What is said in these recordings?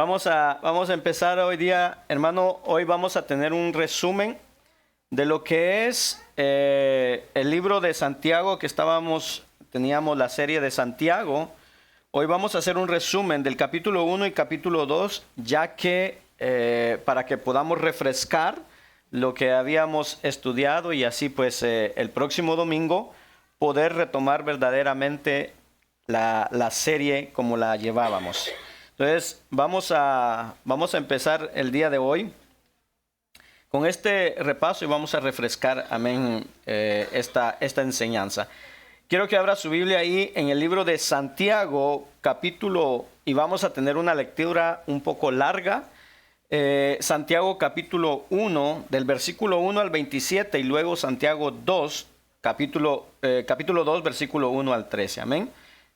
Vamos a empezar hoy día, hermano. Hoy vamos a tener un resumen de lo que es el libro de Santiago que teníamos la serie de Santiago. Hoy vamos a hacer un resumen del capítulo 1 y capítulo 2, ya que para que podamos refrescar lo que habíamos estudiado y así pues el próximo domingo poder retomar verdaderamente la serie como la llevábamos. Entonces vamos a empezar el día de hoy con este repaso y vamos a refrescar, amén, esta enseñanza. Quiero que abra su Biblia ahí en el libro de Santiago, y vamos a tener una lectura un poco larga. Santiago capítulo 1, del versículo 1 al 27, y luego Santiago 2, capítulo 2, versículo 1 al 13, amén.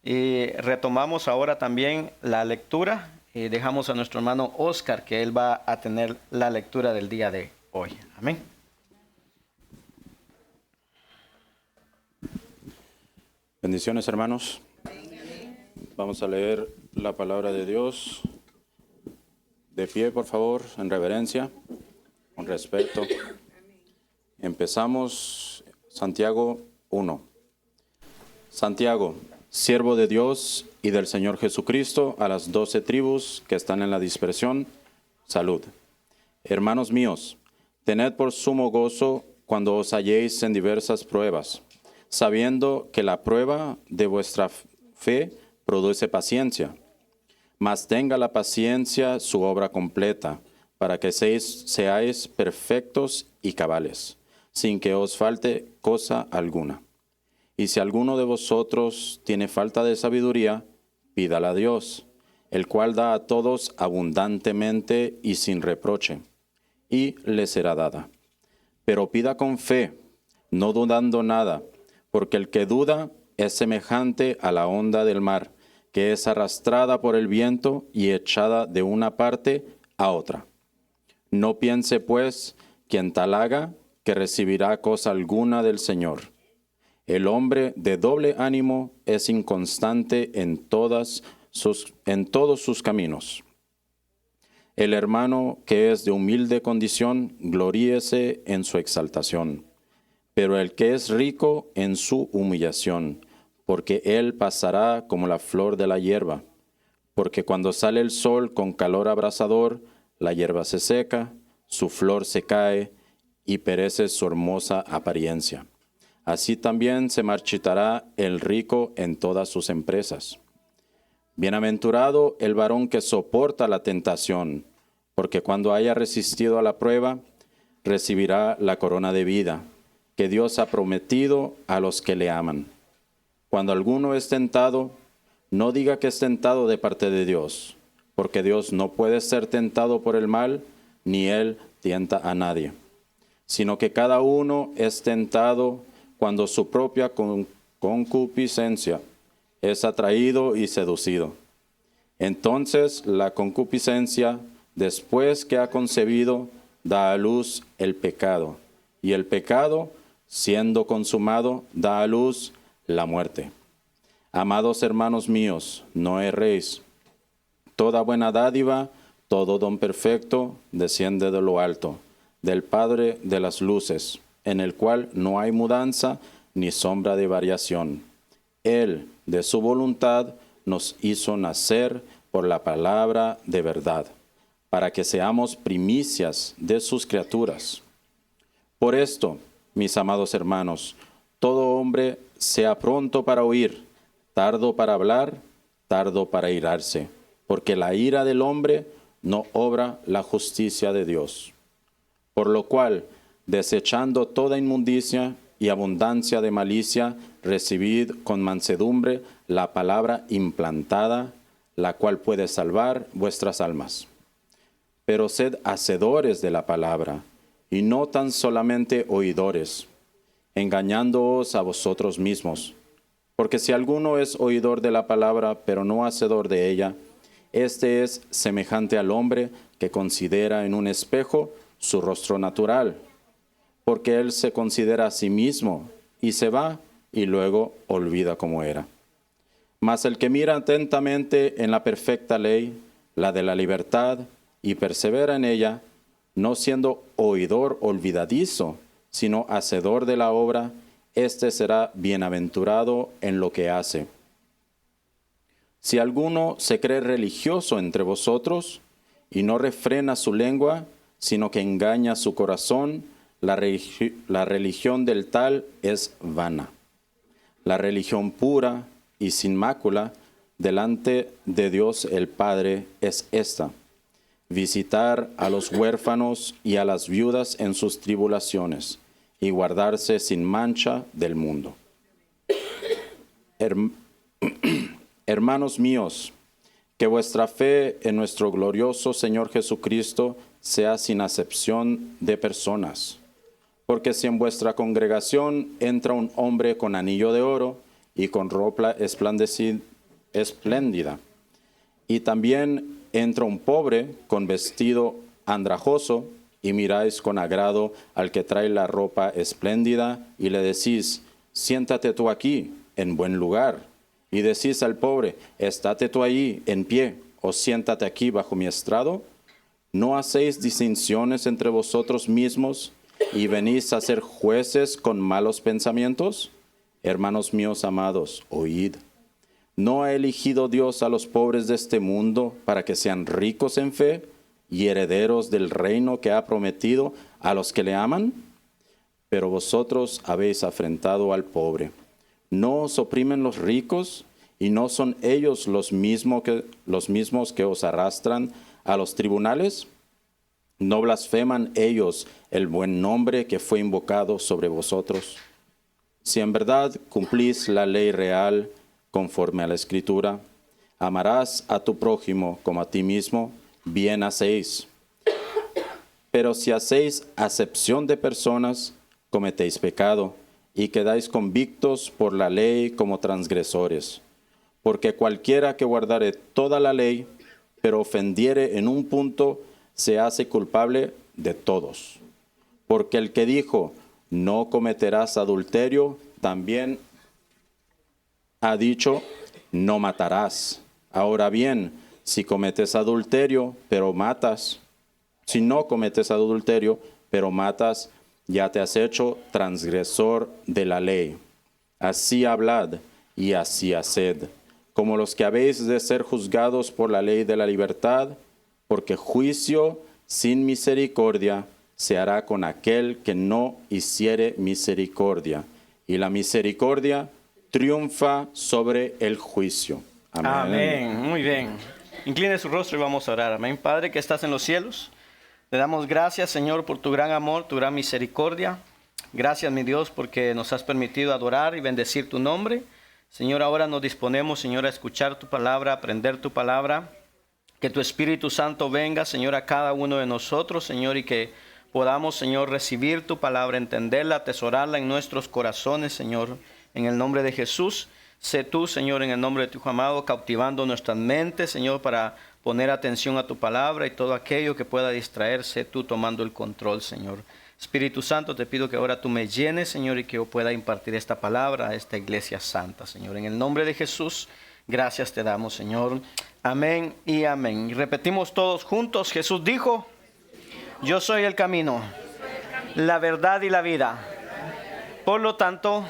Y retomamos ahora también la lectura y dejamos a nuestro hermano Oscar, que él va a tener la lectura del día de hoy, amén. Bendiciones, hermanos. Vamos a leer la palabra de Dios. De pie, por favor, en reverencia, con respeto. Empezamos Santiago 1. Santiago, siervo de Dios y del Señor Jesucristo, a las 12 tribus que están en la dispersión, salud. Hermanos míos, tened por sumo gozo cuando os halléis en diversas pruebas, sabiendo que la prueba de vuestra fe produce paciencia. Mas tenga la paciencia su obra completa, para que seáis perfectos y cabales, sin que os falte cosa alguna. Y si alguno de vosotros tiene falta de sabiduría, pídala a Dios, el cual da a todos abundantemente y sin reproche, y le será dada. Pero pida con fe, no dudando nada, porque el que duda es semejante a la onda del mar, que es arrastrada por el viento y echada de una parte a otra. No piense, pues, quien tal haga, que recibirá cosa alguna del Señor. El hombre de doble ánimo es inconstante en todos sus caminos. El hermano que es de humilde condición, gloríese en su exaltación, pero el que es rico en su humillación, porque él pasará como la flor de la hierba. Porque cuando sale el sol con calor abrasador, la hierba se seca, su flor se cae y perece su hermosa apariencia. Así también se marchitará el rico en todas sus empresas. Bienaventurado el varón que soporta la tentación, porque cuando haya resistido a la prueba, recibirá la corona de vida que Dios ha prometido a los que le aman. Cuando alguno es tentado, no diga que es tentado de parte de Dios, porque Dios no puede ser tentado por el mal, ni él tienta a nadie, sino que cada uno es tentado cuando su propia concupiscencia es atraído y seducido. Entonces la concupiscencia, después que ha concebido, da a luz el pecado, y el pecado, siendo consumado, da a luz la muerte. Amados hermanos míos, no erréis. Toda buena dádiva, todo don perfecto, desciende de lo alto, del Padre de las luces, en el cual no hay mudanza ni sombra de variación. Él, de su voluntad, nos hizo nacer por la palabra de verdad, para que seamos primicias de sus criaturas. Por esto, mis amados hermanos, todo hombre sea pronto para oír, tardo para hablar, tardo para irarse, porque la ira del hombre no obra la justicia de Dios. Por lo cual, desechando toda inmundicia y abundancia de malicia, recibid con mansedumbre la palabra implantada, la cual puede salvar vuestras almas. Pero sed hacedores de la palabra, y no tan solamente oidores, engañándoos a vosotros mismos. Porque si alguno es oidor de la palabra, pero no hacedor de ella, este es semejante al hombre que considera en un espejo su rostro natural, porque él se considera a sí mismo y se va y luego olvida cómo era. Mas el que mira atentamente en la perfecta ley, la de la libertad, y persevera en ella, no siendo oidor olvidadizo, sino hacedor de la obra, éste será bienaventurado en lo que hace. Si alguno se cree religioso entre vosotros y no refrena su lengua, sino que engaña su corazón, la religión del tal es vana. La religión pura y sin mácula delante de Dios el Padre es esta: visitar a los huérfanos y a las viudas en sus tribulaciones, y guardarse sin mancha del mundo. Hermanos míos, que vuestra fe en nuestro glorioso Señor Jesucristo sea sin acepción de personas. Porque si en vuestra congregación entra un hombre con anillo de oro y con ropa espléndida, y también entra un pobre con vestido andrajoso, y miráis con agrado al que trae la ropa espléndida, y le decís: siéntate tú aquí, en buen lugar. Y decís al pobre: estate tú allí, en pie, o siéntate aquí bajo mi estrado. ¿No hacéis distinciones entre vosotros mismos, y venís a ser jueces con malos pensamientos? Hermanos míos amados, oíd. ¿No ha elegido Dios a los pobres de este mundo para que sean ricos en fe y herederos del reino que ha prometido a los que le aman? Pero vosotros habéis afrentado al pobre. ¿No os oprimen los ricos? ¿Y no son ellos los mismos que os arrastran a los tribunales? ¿No blasfeman ellos el buen nombre que fue invocado sobre vosotros? Si en verdad cumplís la ley real conforme a la Escritura, amarás a tu prójimo como a ti mismo, bien hacéis. Pero si hacéis acepción de personas, cometéis pecado y quedáis convictos por la ley como transgresores. Porque cualquiera que guardare toda la ley, pero ofendiere en un punto, se hace culpable de todos. Porque el que dijo: no cometerás adulterio, también ha dicho: no matarás. Ahora bien, si no cometes adulterio, pero matas, ya te has hecho transgresor de la ley. Así hablad y así haced, como los que habéis de ser juzgados por la ley de la libertad, porque juicio sin misericordia se hará con aquel que no hiciere misericordia, y la misericordia triunfa sobre el juicio. Amén. Amén. Muy bien. Incline su rostro y vamos a orar. Amén. Padre que estás en los cielos, te damos gracias, Señor, por tu gran amor, tu gran misericordia. Gracias, mi Dios, porque nos has permitido adorar y bendecir tu nombre. Señor, ahora nos disponemos, Señor, a escuchar tu palabra, a aprender tu palabra. Que tu Espíritu Santo venga, Señor, a cada uno de nosotros, Señor, y que podamos, Señor, recibir tu palabra, entenderla, atesorarla en nuestros corazones, Señor, en el nombre de Jesús. Sé tú, Señor, en el nombre de tu Hijo amado, cautivando nuestras mentes, Señor, para poner atención a tu palabra, y todo aquello que pueda distraerse, tú tomando el control, Señor. Espíritu Santo, te pido que ahora tú me llenes, Señor, y que yo pueda impartir esta palabra a esta iglesia santa, Señor. En el nombre de Jesús, gracias te damos, Señor. Amén y amén. Y repetimos todos juntos. Jesús dijo: yo soy el camino, la verdad y la vida. Por lo tanto,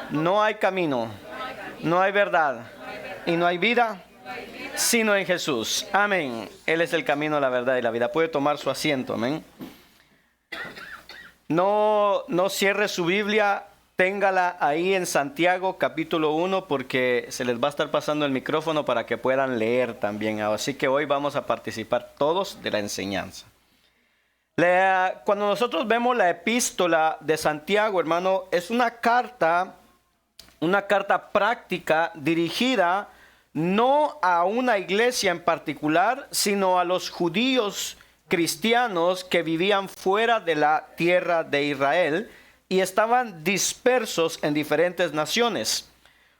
no hay camino, no hay verdad y no hay vida sino en Jesús. Amén. Él es el camino, la verdad y la vida. Puede tomar su asiento. Amén. No cierre su Biblia. Téngala ahí en Santiago capítulo 1, porque se les va a estar pasando el micrófono para que puedan leer también. Así que hoy vamos a participar todos de la enseñanza. Cuando nosotros vemos la epístola de Santiago, hermano, es una carta práctica dirigida no a una iglesia en particular, sino a los judíos cristianos que vivían fuera de la tierra de Israel y estaban dispersos en diferentes naciones.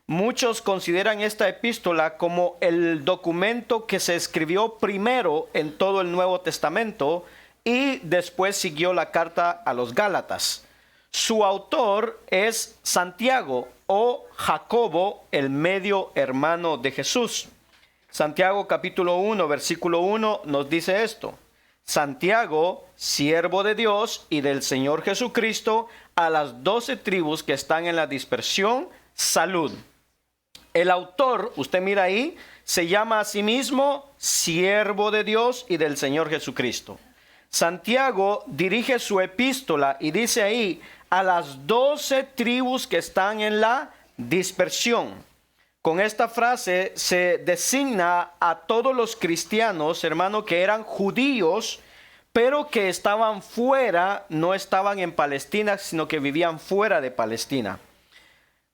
Muchos consideran esta epístola como el documento que se escribió primero en todo el Nuevo Testamento, y después siguió la carta a los Gálatas. Su autor es Santiago o Jacobo, el medio hermano de Jesús. Santiago capítulo 1, versículo 1 nos dice esto. Santiago, siervo de Dios y del Señor Jesucristo, a las 12 tribus que están en la dispersión, salud. El autor, usted mira ahí, se llama a sí mismo siervo de Dios y del Señor Jesucristo. Santiago dirige su epístola y dice ahí a las 12 tribus que están en la dispersión. Con esta frase se designa a todos los cristianos, hermano, que eran judíos, pero que estaban fuera, no estaban en Palestina, sino que vivían fuera de Palestina.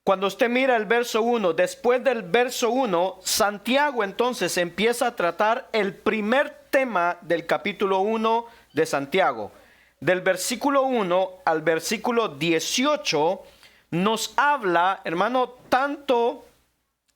Cuando usted mira el verso 1, después del verso 1, Santiago entonces empieza a tratar el primer tema del capítulo 1 de Santiago. Del versículo 1 al versículo 18 nos habla, hermano, tanto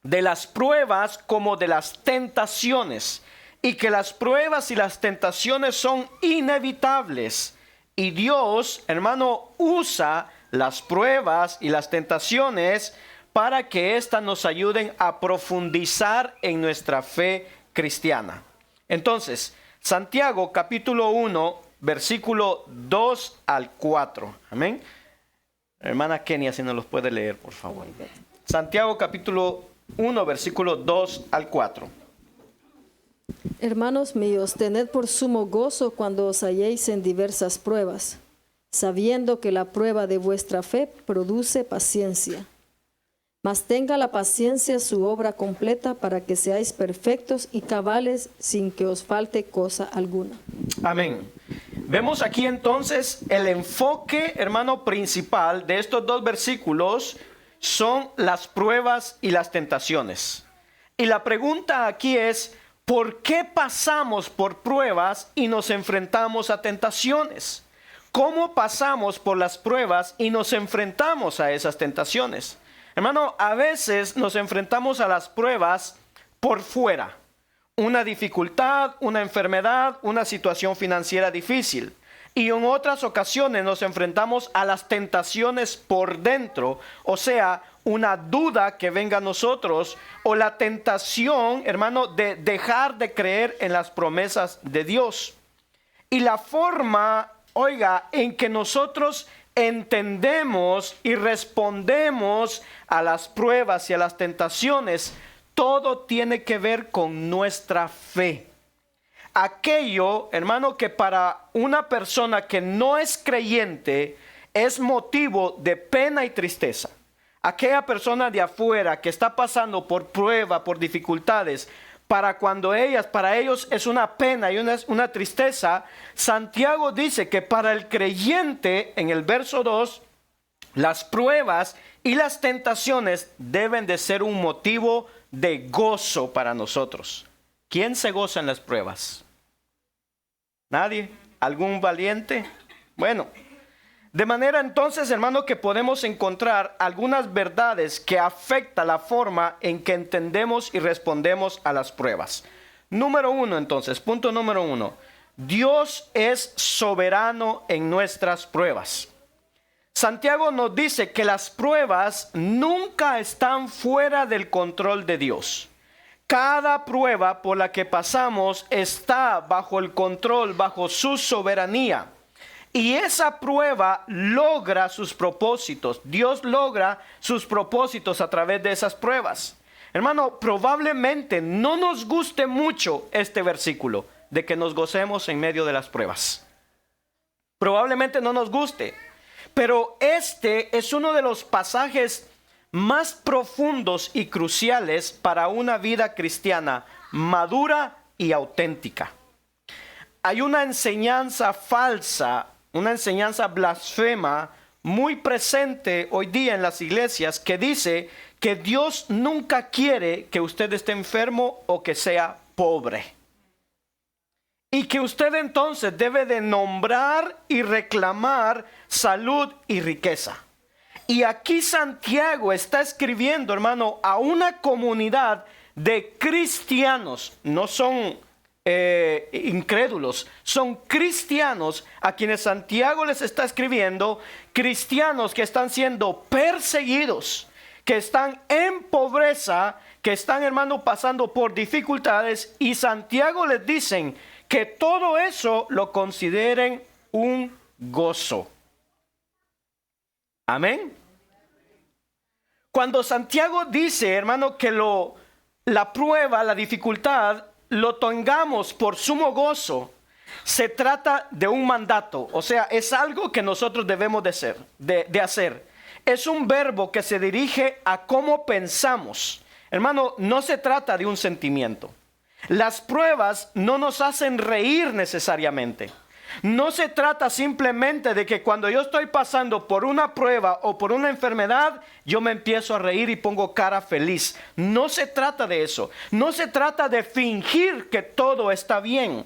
de las pruebas como de las tentaciones, y que las pruebas y las tentaciones son inevitables. Y Dios, hermano, usa las pruebas y las tentaciones para que éstas nos ayuden a profundizar en nuestra fe cristiana. Entonces, Santiago capítulo 1, versículo 2 al 4. Amén. Hermana Kenia, si nos los puede leer, por favor. Santiago capítulo 1, versículo 2 al 4. Hermanos míos, tened por sumo gozo cuando os halléis en diversas pruebas, sabiendo que la prueba de vuestra fe produce paciencia. Mas tenga la paciencia su obra completa para que seáis perfectos y cabales sin que os falte cosa alguna. Amén. Vemos aquí entonces el enfoque, hermano, principal de estos dos versículos son las pruebas y las tentaciones. Y la pregunta aquí es, ¿por qué pasamos por pruebas y nos enfrentamos a tentaciones? ¿Cómo pasamos por las pruebas y nos enfrentamos a esas tentaciones? Hermano, a veces nos enfrentamos a las pruebas por fuera. Una dificultad, una enfermedad, una situación financiera difícil. Y en otras ocasiones nos enfrentamos a las tentaciones por dentro, o sea, una duda que venga a nosotros o la tentación, hermano, de dejar de creer en las promesas de Dios. Y la forma, oiga, en que nosotros entendemos y respondemos a las pruebas y a las tentaciones, todo tiene que ver con nuestra fe. Aquello, hermano, que para una persona que no es creyente es motivo de pena y tristeza. Aquella persona de afuera que está pasando por prueba, por dificultades, para ellos es una pena y una tristeza. Santiago dice que para el creyente, en el verso 2, las pruebas y las tentaciones deben de ser un motivo de gozo para nosotros. ¿Quién se goza en las pruebas? ¿Nadie? ¿Algún valiente? Bueno, de manera entonces, hermano, que podemos encontrar algunas verdades que afectan la forma en que entendemos y respondemos a las pruebas. Número 1, entonces, punto número 1. Dios es soberano en nuestras pruebas. Santiago nos dice que las pruebas nunca están fuera del control de Dios. Cada prueba por la que pasamos está bajo el control, bajo su soberanía. Y esa prueba logra sus propósitos. Dios logra sus propósitos a través de esas pruebas. Hermano, probablemente no nos guste mucho este versículo de que nos gocemos en medio de las pruebas. Probablemente no nos guste. Pero este es uno de los pasajes más profundos y cruciales para una vida cristiana madura y auténtica. Hay una enseñanza falsa, una enseñanza blasfema muy presente hoy día en las iglesias que dice que Dios nunca quiere que usted esté enfermo o que sea pobre. Y que usted entonces debe de nombrar y reclamar salud y riqueza. Y aquí Santiago está escribiendo, hermano, a una comunidad de cristianos. No son incrédulos, son cristianos a quienes Santiago les está escribiendo. Cristianos que están siendo perseguidos, que están en pobreza, que están, hermano, pasando por dificultades, y Santiago les dicen que todo eso lo consideren un gozo. Amén. Cuando Santiago dice, hermano, que la prueba, la dificultad, lo tengamos por sumo gozo, se trata de un mandato, o sea, es algo que nosotros debemos de hacer. Es un verbo que se dirige a cómo pensamos. Hermano, no se trata de un sentimiento. Las pruebas no nos hacen reír necesariamente. No se trata simplemente de que cuando yo estoy pasando por una prueba o por una enfermedad, yo me empiezo a reír y pongo cara feliz. No se trata de eso. No se trata de fingir que todo está bien.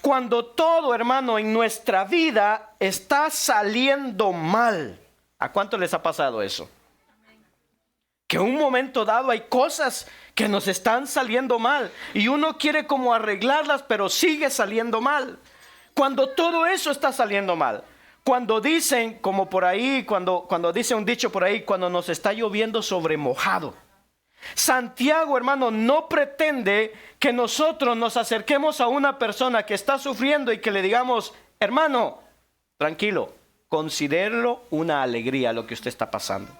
Cuando todo, hermano, en nuestra vida está saliendo mal. ¿A cuánto les ha pasado eso? Que en un momento dado hay cosas que nos están saliendo mal y uno quiere como arreglarlas, pero sigue saliendo mal. Cuando todo eso está saliendo mal, cuando dicen, como por ahí, cuando dice un dicho por ahí, cuando nos está lloviendo sobre mojado. Santiago, hermano, no pretende que nosotros nos acerquemos a una persona que está sufriendo y que le digamos, hermano, tranquilo, considérelo una alegría lo que usted está pasando.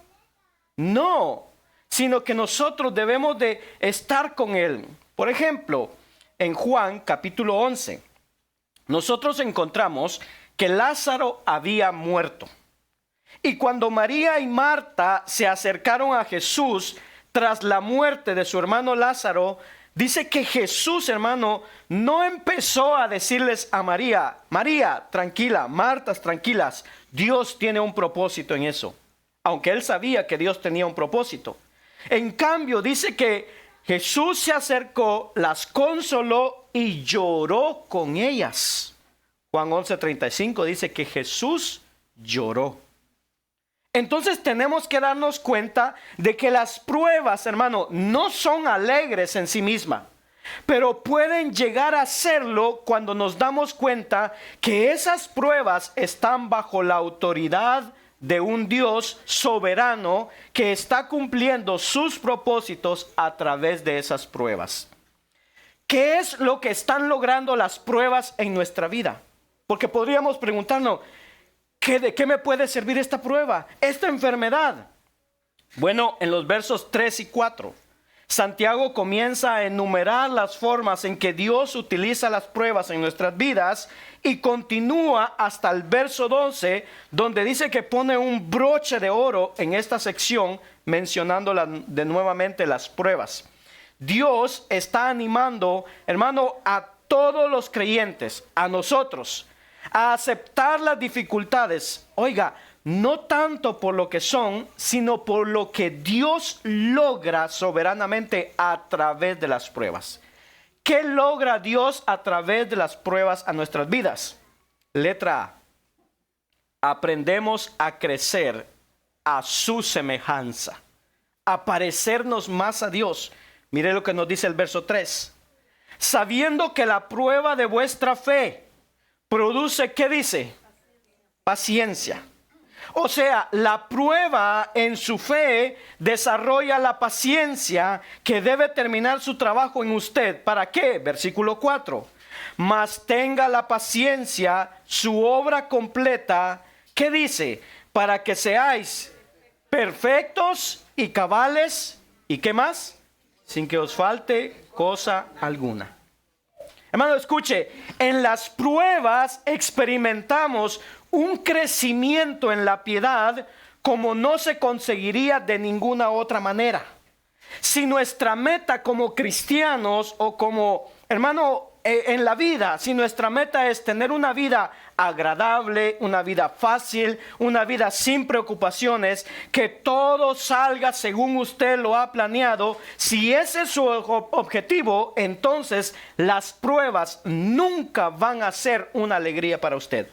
No, sino que nosotros debemos de estar con él. Por ejemplo, en Juan capítulo 11, nosotros encontramos que Lázaro había muerto. Y cuando María y Marta se acercaron a Jesús tras la muerte de su hermano Lázaro, dice que Jesús, hermano, no empezó a decirles a María, María, tranquila, Martas, tranquilas, Dios tiene un propósito en eso. Aunque él sabía que Dios tenía un propósito. En cambio, dice que Jesús se acercó, las consoló y lloró con ellas. Juan 11:35 dice que Jesús lloró. Entonces tenemos que darnos cuenta de que las pruebas, hermano, no son alegres en sí mismas, pero pueden llegar a serlo cuando nos damos cuenta que esas pruebas están bajo la autoridad de un Dios soberano que está cumpliendo sus propósitos a través de esas pruebas. ¿Qué es lo que están logrando las pruebas en nuestra vida? Porque podríamos preguntarnos, ¿de qué me puede servir esta prueba, esta enfermedad? Bueno, en los versos 3 y 4, Santiago comienza a enumerar las formas en que Dios utiliza las pruebas en nuestras vidas y continúa hasta el verso 12, donde dice que pone un broche de oro en esta sección, mencionando de nuevamente las pruebas. Dios está animando, hermano, a todos los creyentes, a nosotros, a aceptar las dificultades. Oiga, no tanto por lo que son, sino por lo que Dios logra soberanamente a través de las pruebas. ¿Qué logra Dios a través de las pruebas a nuestras vidas? Letra A. Aprendemos a crecer a su semejanza, a parecernos más a Dios. Mire lo que nos dice el verso 3. Sabiendo que la prueba de vuestra fe produce, ¿qué dice? Paciencia. O sea, la prueba en su fe desarrolla la paciencia que debe terminar su trabajo en usted. ¿Para qué? Versículo 4. Mas tenga la paciencia su obra completa. ¿Qué dice? Para que seáis perfectos y cabales. ¿Y qué más? Sin que os falte cosa alguna. Hermano, escuche, en las pruebas experimentamos un crecimiento en la piedad como no se conseguiría de ninguna otra manera. Si nuestra meta como cristianos o como, hermano, en la vida, si nuestra meta es tener una vida agradable, una vida fácil, una vida sin preocupaciones, que todo salga según usted lo ha planeado, si ese es su objetivo, entonces las pruebas nunca van a ser una alegría para usted.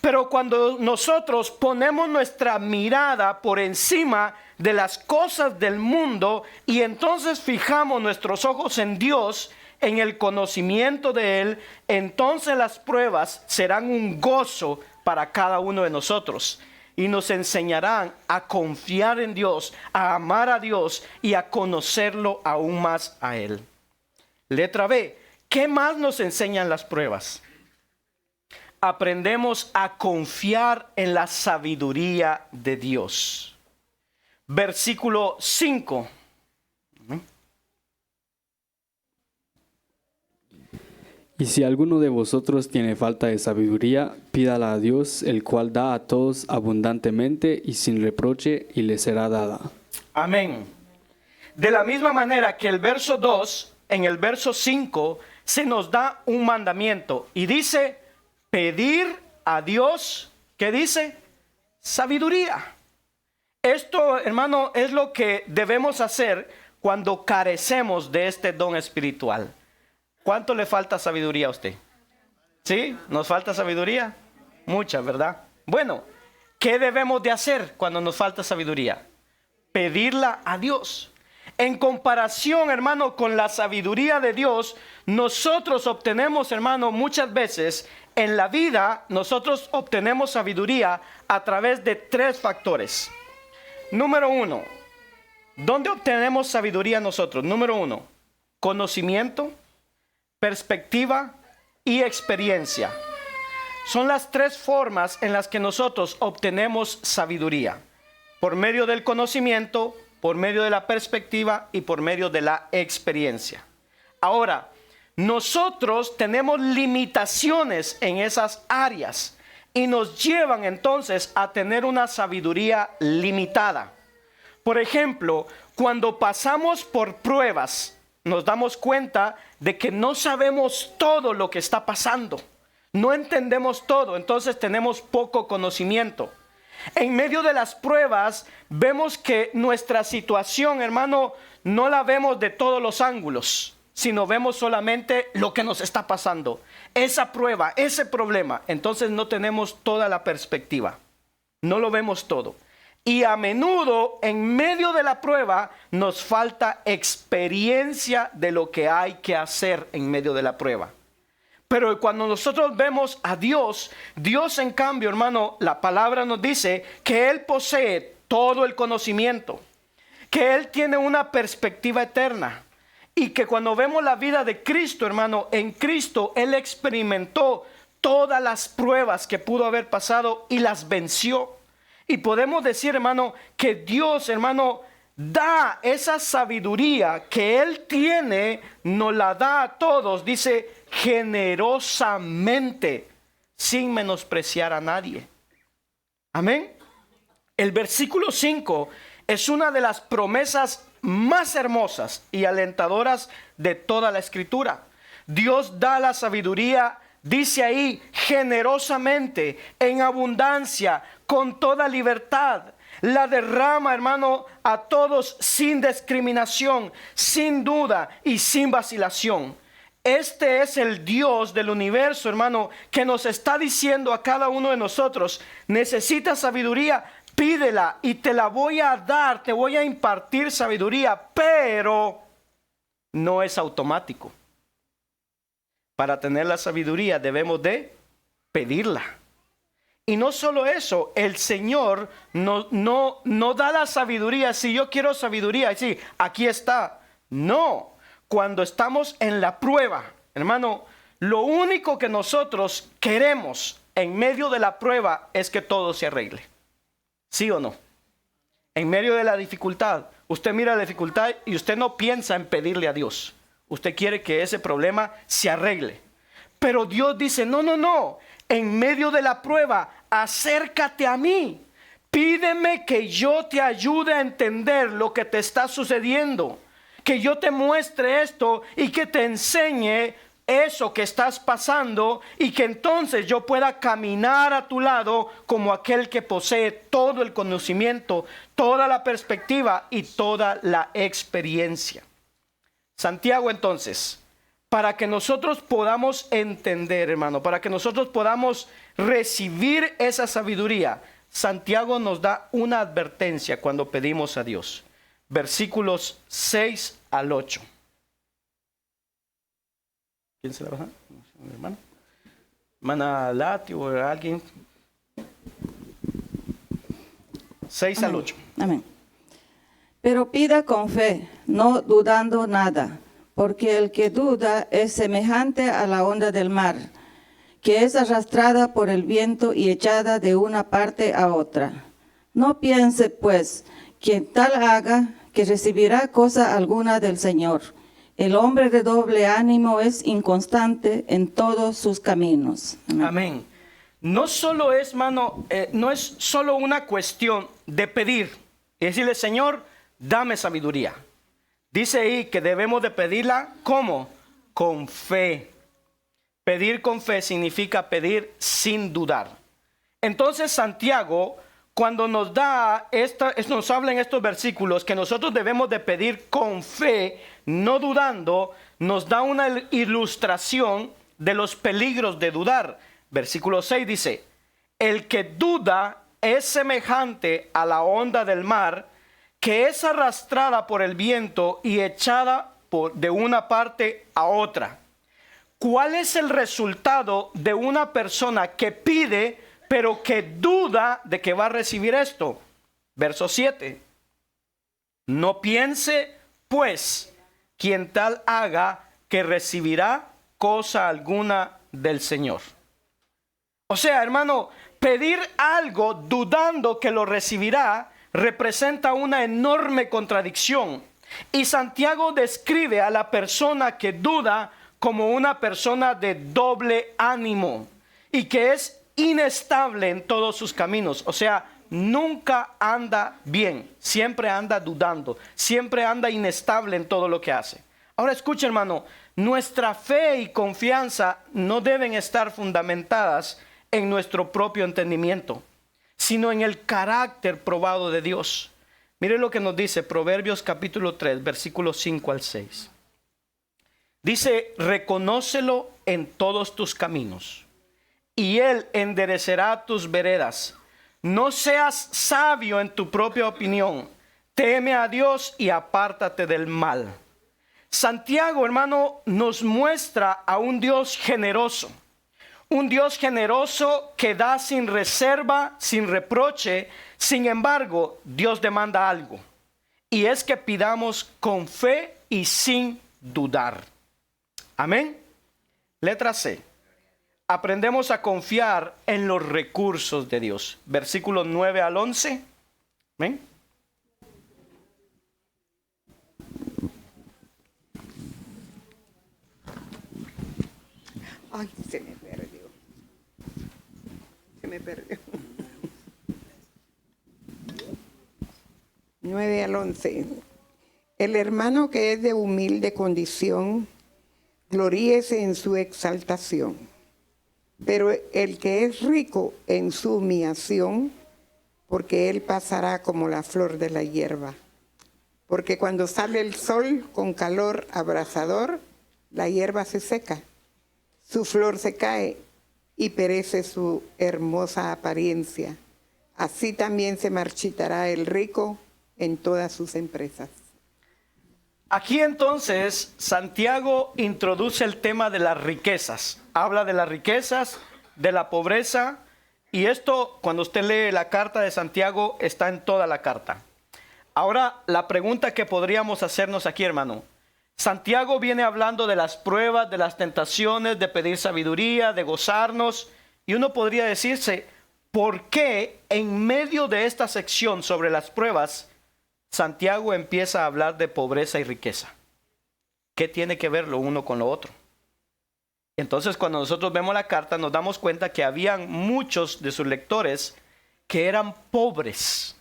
Pero cuando nosotros ponemos nuestra mirada por encima de las cosas del mundo y entonces fijamos nuestros ojos en Dios, en el conocimiento de Él, entonces las pruebas serán un gozo para cada uno de nosotros. y nos enseñarán a confiar en Dios, a amar a Dios y a conocerlo aún más a Él. Letra B. ¿Qué más nos enseñan las pruebas? Aprendemos a confiar en la sabiduría de Dios. Versículo 5. Y si alguno de vosotros tiene falta de sabiduría, pídala a Dios, el cual da a todos abundantemente y sin reproche, y le será dada. Amén. De la misma manera que el verso 2, en el verso 5, se nos da un mandamiento. Y dice, pedir a Dios, ¿qué dice? Sabiduría. Esto, hermano, es lo que debemos hacer cuando carecemos de este don espiritual. ¿Cuánto le falta sabiduría a usted? ¿Sí? ¿Nos falta sabiduría? Mucha, ¿verdad? Bueno, ¿qué debemos de hacer cuando nos falta sabiduría? Pedirla a Dios. En comparación, hermano, con la sabiduría de Dios, nosotros obtenemos, hermano, muchas veces en la vida, nosotros obtenemos sabiduría a través de 3 factores. Número 1, ¿dónde obtenemos sabiduría nosotros? Número 1, conocimiento, perspectiva y experiencia. Son las 3 formas en las que nosotros obtenemos sabiduría. Por medio del conocimiento, por medio de la perspectiva y por medio de la experiencia. Ahora, nosotros tenemos limitaciones en esas áreas y nos llevan entonces a tener una sabiduría limitada. Por ejemplo, cuando pasamos por pruebas, nos damos cuenta de que no sabemos todo lo que está pasando. No entendemos todo, entonces tenemos poco conocimiento. En medio de las pruebas, vemos que nuestra situación, hermano, no la vemos de todos los ángulos, sino vemos solamente lo que nos está pasando. Esa prueba, ese problema, entonces no tenemos toda la perspectiva. No lo vemos todo. Y a menudo, en medio de la prueba, nos falta experiencia de lo que hay que hacer en medio de la prueba. Pero cuando nosotros vemos a Dios, Dios en cambio, hermano, la palabra nos dice que Él posee todo el conocimiento, que Él tiene una perspectiva eterna. Y que cuando vemos la vida de Cristo, hermano, en Cristo Él experimentó todas las pruebas que pudo haber pasado y las venció. Y podemos decir, hermano, que Dios, hermano, da esa sabiduría que Él tiene, nos la da a todos, dice, generosamente, sin menospreciar a nadie. Amén. El versículo 5 es una de las promesas más hermosas y alentadoras de toda la Escritura. Dios da la sabiduría, dice ahí, generosamente, en abundancia, con toda libertad. La derrama, hermano, a todos sin discriminación, sin duda y sin vacilación. Este es el Dios del universo, hermano, que nos está diciendo a cada uno de nosotros: necesitas sabiduría, pídela y te la voy a dar, te voy a impartir sabiduría, pero no es automático. Para tener la sabiduría debemos de pedirla. Y no solo eso, el Señor no da la sabiduría. Si yo quiero sabiduría, sí, aquí está. No, cuando estamos en la prueba, hermano, lo único que nosotros queremos en medio de la prueba es que todo se arregle. ¿Sí o no? En medio de la dificultad, usted mira la dificultad y usted no piensa en pedirle a Dios. Usted quiere que ese problema se arregle. Pero Dios dice, no. En medio de la prueba, acércate a mí. Pídeme que yo te ayude a entender lo que te está sucediendo. Que yo te muestre esto y que te enseñe eso que estás pasando, y que entonces yo pueda caminar a tu lado como aquel que posee todo el conocimiento, toda la perspectiva y toda la experiencia. Santiago, entonces, para que nosotros podamos entender, hermano, para que nosotros podamos recibir esa sabiduría, Santiago nos da una advertencia cuando pedimos a Dios. Versículos 6 al 8. ¿Quién se la baja? Hermana Lati o alguien. 6 al 8. Amén. Pero pida con fe, no dudando nada, porque el que duda es semejante a la onda del mar, que es arrastrada por el viento y echada de una parte a otra. No piense, pues, quien tal haga, que recibirá cosa alguna del Señor. El hombre de doble ánimo es inconstante en todos sus caminos. Amén. No solo es, hermano, no es solo una cuestión de pedir y decirle, Señor, dame sabiduría. Dice ahí que debemos de pedirla, ¿cómo? Con fe. Pedir con fe significa pedir sin dudar. Entonces Santiago, cuando nos nos habla en estos versículos que nosotros debemos de pedir con fe, no dudando, nos da una ilustración de los peligros de dudar. Versículo 6 dice, el que duda es semejante a la onda del mar, que es arrastrada por el viento y echada de una parte a otra. ¿Cuál es el resultado de una persona que pide, pero que duda de que va a recibir esto? Verso 7. No piense, pues, quien tal haga, que recibirá cosa alguna del Señor. O sea, hermano, pedir algo dudando que lo recibirá representa una enorme contradicción. Y Santiago describe a la persona que duda como una persona de doble ánimo y que es inestable en todos sus caminos. O sea, nunca anda bien, siempre anda dudando, siempre anda inestable en todo lo que hace. Ahora escucha, hermano, nuestra fe y confianza no deben estar fundamentadas en nuestro propio entendimiento, sino en el carácter probado de Dios. Mire lo que nos dice Proverbios capítulo 3, versículos 5 al 6. Dice, reconócelo en todos tus caminos, y Él enderecerá tus veredas. No seas sabio en tu propia opinión. Teme a Dios y apártate del mal. Santiago, hermano, nos muestra a un Dios generoso. Un Dios generoso que da sin reserva, sin reproche. Sin embargo, Dios demanda algo. Y es que pidamos con fe y sin dudar. Amén. Letra C. Aprendemos a confiar en los recursos de Dios. Versículos 9 al 11. Amén. Ay, se me perdió. Se me perdió. 9 al 11. El hermano que es de humilde condición, gloríese en su exaltación. Pero el que es rico en su humillación, porque él pasará como la flor de la hierba. Porque cuando sale el sol con calor abrasador, la hierba se seca. Su flor se cae y perece su hermosa apariencia. Así también se marchitará el rico en todas sus empresas. Aquí entonces Santiago introduce el tema de las riquezas. Habla de las riquezas, de la pobreza, y esto cuando usted lee la carta de Santiago está en toda la carta. Ahora la pregunta que podríamos hacernos aquí, hermano. Santiago viene hablando de las pruebas, de las tentaciones, de pedir sabiduría, de gozarnos, y uno podría decirse, ¿por qué en medio de esta sección sobre las pruebas Santiago empieza a hablar de pobreza y riqueza? ¿Qué tiene que ver lo uno con lo otro? Entonces, cuando nosotros vemos la carta, nos damos cuenta que habían muchos de sus lectores que eran pobres,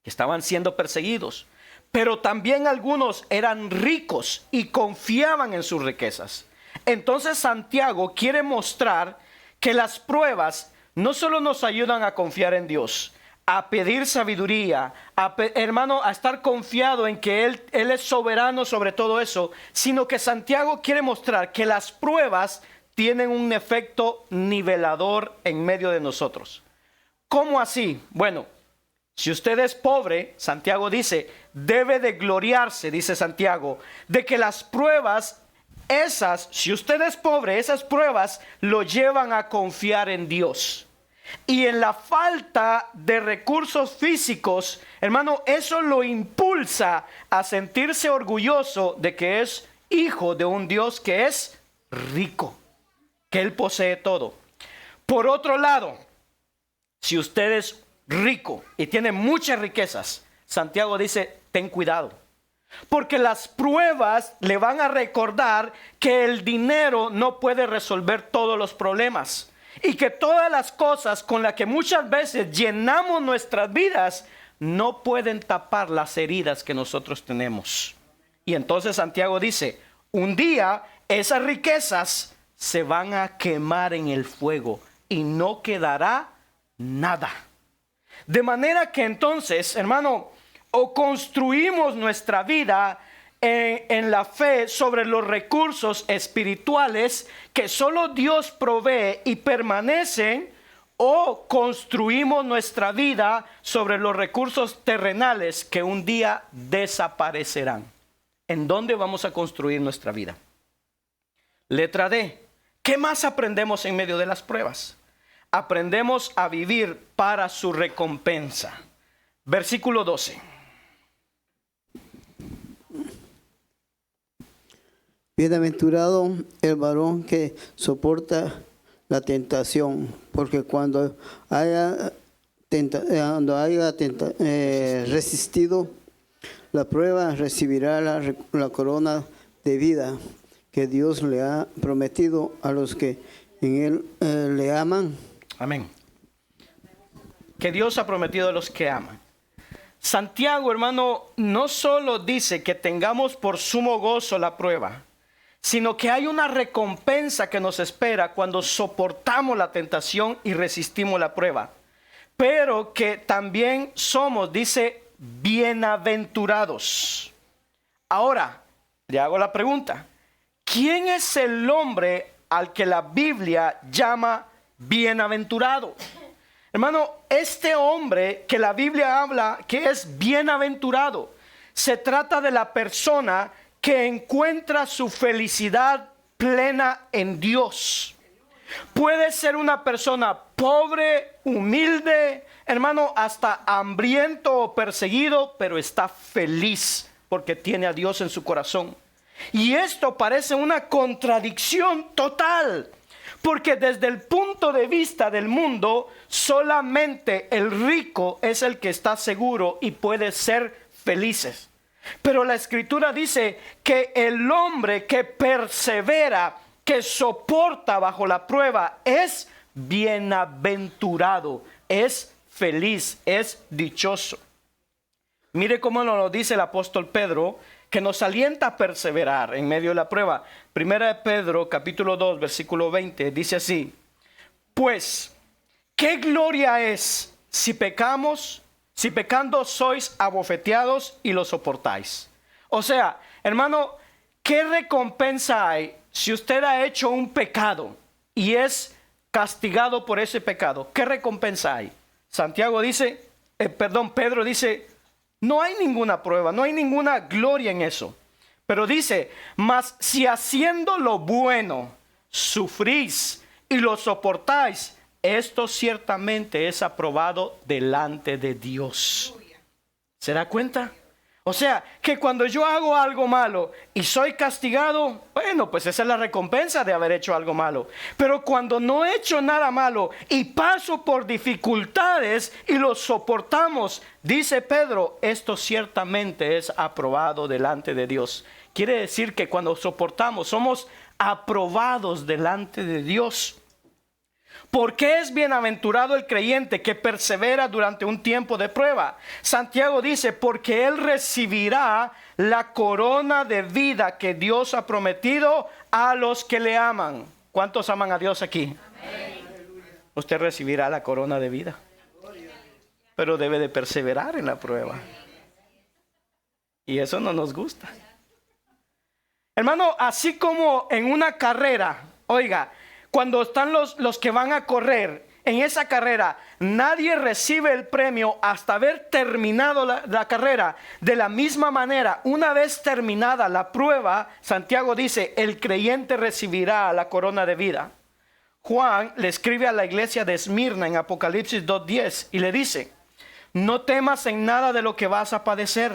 que estaban siendo perseguidos, pero también algunos eran ricos y confiaban en sus riquezas. Entonces, Santiago quiere mostrar que las pruebas no solo nos ayudan a confiar en Dios, a pedir sabiduría, hermano, a estar confiado en que Él es soberano sobre todo eso, sino que Santiago quiere mostrar que las pruebas tienen un efecto nivelador en medio de nosotros. ¿Cómo así? Bueno, si usted es pobre, Santiago dice, debe de gloriarse, dice Santiago, de que las pruebas, si usted es pobre, esas pruebas lo llevan a confiar en Dios. Y en la falta de recursos físicos, hermano, eso lo impulsa a sentirse orgulloso de que es hijo de un Dios que es rico, que Él posee todo. Por otro lado, si usted es rico y tiene muchas riquezas, Santiago dice, ten cuidado. Porque las pruebas le van a recordar que el dinero no puede resolver todos los problemas. Y que todas las cosas con las que muchas veces llenamos nuestras vidas no pueden tapar las heridas que nosotros tenemos. Y entonces Santiago dice, un día esas riquezas se van a quemar en el fuego y no quedará nada. De manera que entonces, hermano, o construimos nuestra vida en la fe sobre los recursos espirituales que solo Dios provee y permanecen, o construimos nuestra vida sobre los recursos terrenales que un día desaparecerán. ¿En dónde vamos a construir nuestra vida? Letra D. ¿Qué más aprendemos en medio de las pruebas? Aprendemos a vivir para su recompensa. Versículo 12. Bienaventurado el varón que soporta la tentación, porque cuando haya resistido la prueba, recibirá la corona de vida que Dios le ha prometido a los que en Él le aman. Amén. Que Dios ha prometido a los que aman. Santiago, hermano, no solo dice que tengamos por sumo gozo la prueba, sino que hay una recompensa que nos espera cuando soportamos la tentación y resistimos la prueba. Pero que también somos, dice, bienaventurados. Ahora, le hago la pregunta. ¿Quién es el hombre al que la Biblia llama bienaventurado? Hermano, este hombre que la Biblia habla que es bienaventurado, se trata de la persona que encuentra su felicidad plena en Dios. Puede ser una persona pobre, humilde, hermano, hasta hambriento o perseguido, pero está feliz porque tiene a Dios en su corazón. Y esto parece una contradicción total, porque desde el punto de vista del mundo, solamente el rico es el que está seguro y puede ser felices. Pero la Escritura dice que el hombre que persevera, que soporta bajo la prueba, es bienaventurado, es feliz, es dichoso. Mire cómo nos lo dice el apóstol Pedro, que nos alienta a perseverar en medio de la prueba. Primera de Pedro, capítulo 2, versículo 20, dice así: pues, ¿qué gloria es si pecamos? Si pecando sois abofeteados y lo soportáis. O sea, hermano, ¿qué recompensa hay si usted ha hecho un pecado y es castigado por ese pecado? ¿Qué recompensa hay? Santiago dice, Pedro dice, no hay ninguna prueba, no hay ninguna gloria en eso. Pero dice, mas si haciendo lo bueno sufrís y lo soportáis, esto ciertamente es aprobado delante de Dios. ¿Se da cuenta? O sea, que cuando yo hago algo malo y soy castigado, bueno, pues esa es la recompensa de haber hecho algo malo. Pero cuando no he hecho nada malo y paso por dificultades y lo soportamos, dice Pedro, esto ciertamente es aprobado delante de Dios. Quiere decir que cuando soportamos somos aprobados delante de Dios. ¿Por qué es bienaventurado el creyente que persevera durante un tiempo de prueba? Santiago dice, porque él recibirá la corona de vida que Dios ha prometido a los que le aman. ¿Cuántos aman a Dios aquí? Amén. Usted recibirá la corona de vida, pero debe de perseverar en la prueba. Y eso no nos gusta. Hermano, así como en una carrera, oiga, cuando están los que van a correr, en esa carrera, nadie recibe el premio hasta haber terminado la carrera. De la misma manera, una vez terminada la prueba, Santiago dice, el creyente recibirá la corona de vida. Juan le escribe a la iglesia de Esmirna en Apocalipsis 2:10 y le dice: no temas en nada de lo que vas a padecer.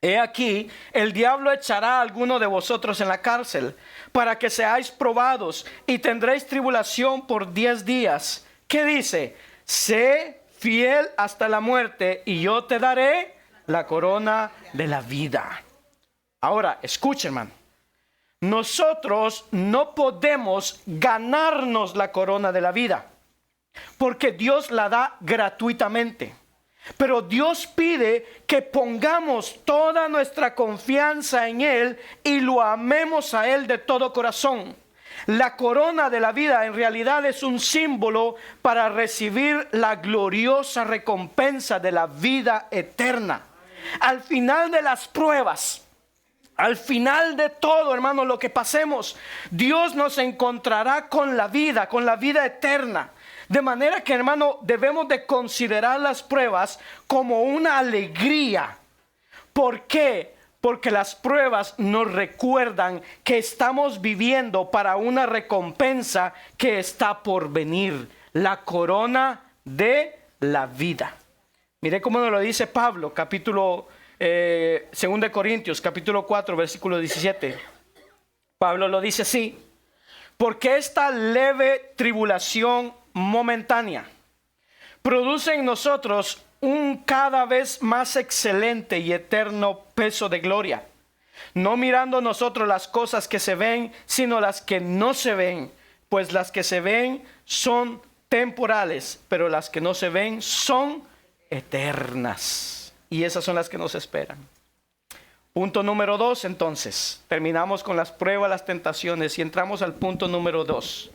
He aquí, el diablo echará a alguno de vosotros en la cárcel para que seáis probados y tendréis tribulación por 10 días. ¿Qué dice? Sé fiel hasta la muerte y yo te daré la corona de la vida. Ahora, escuchen, hermano. Nosotros no podemos ganarnos la corona de la vida, porque Dios la da gratuitamente. Pero Dios pide que pongamos toda nuestra confianza en Él y lo amemos a Él de todo corazón. La corona de la vida en realidad es un símbolo para recibir la gloriosa recompensa de la vida eterna. Al final de las pruebas, al final de todo, hermano, lo que pasemos, Dios nos encontrará con la vida eterna. De manera que, hermano, debemos de considerar las pruebas como una alegría. ¿Por qué? Porque las pruebas nos recuerdan que estamos viviendo para una recompensa que está por venir, la corona de la vida. Mire cómo nos lo dice Pablo, capítulo 2 Corintios, capítulo 4, versículo 17. Pablo lo dice así: porque esta leve tribulación momentánea produce en nosotros un cada vez más excelente y eterno peso de gloria, no mirando nosotros las cosas que se ven, sino las que no se ven, pues las que se ven son temporales, pero las que no se ven son eternas, y esas son las que nos esperan. Punto número 2, entonces terminamos con las pruebas, las tentaciones, y entramos al punto número 2,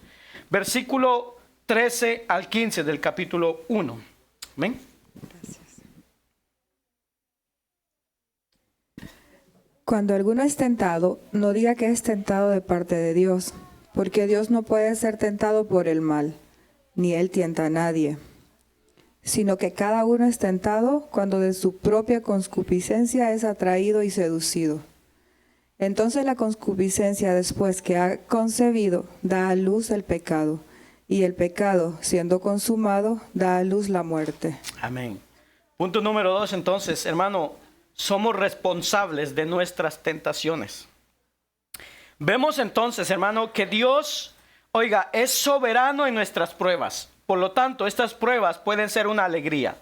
versículo 13 al 15 del capítulo 1. Amén. Gracias. Cuando alguno es tentado, no diga que es tentado de parte de Dios, porque Dios no puede ser tentado por el mal, ni Él tienta a nadie, sino que cada uno es tentado cuando de su propia concupiscencia es atraído y seducido. Entonces la concupiscencia, después que ha concebido, da a luz el pecado. Y el pecado, siendo consumado, da a luz la muerte. Amén. Punto número 2, entonces, hermano, somos responsables de nuestras tentaciones. Vemos entonces, hermano, que Dios, es soberano en nuestras pruebas. Por lo tanto, estas pruebas pueden ser una alegría.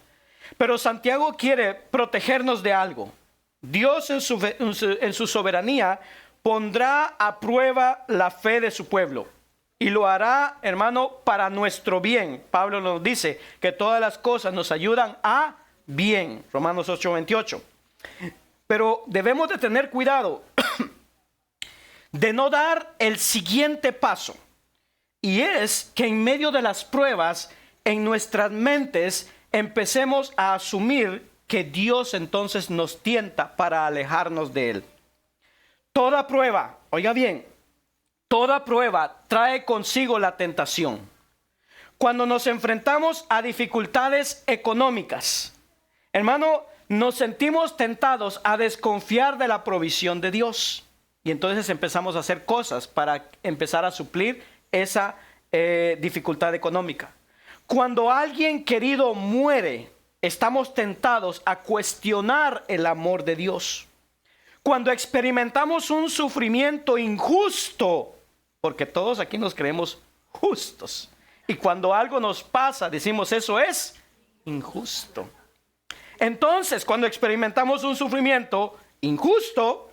Pero Santiago quiere protegernos de algo. Dios en su soberanía pondrá a prueba la fe de su pueblo. Y lo hará, hermano, para nuestro bien. Pablo nos dice que todas las cosas nos ayudan a bien. Romanos 8:28. Pero debemos de tener cuidado de no dar el siguiente paso. Y es que en medio de las pruebas, en nuestras mentes, empecemos a asumir que Dios entonces nos tienta para alejarnos de Él. Toda prueba, oiga bien, toda prueba trae consigo la tentación. Cuando nos enfrentamos a dificultades económicas, hermano, nos sentimos tentados a desconfiar de la provisión de Dios. Y entonces empezamos a hacer cosas para empezar a suplir esa dificultad económica. Cuando alguien querido muere, estamos tentados a cuestionar el amor de Dios. Cuando experimentamos un sufrimiento injusto, porque todos aquí nos creemos justos, y cuando algo nos pasa, decimos eso es injusto. Entonces, cuando experimentamos un sufrimiento injusto,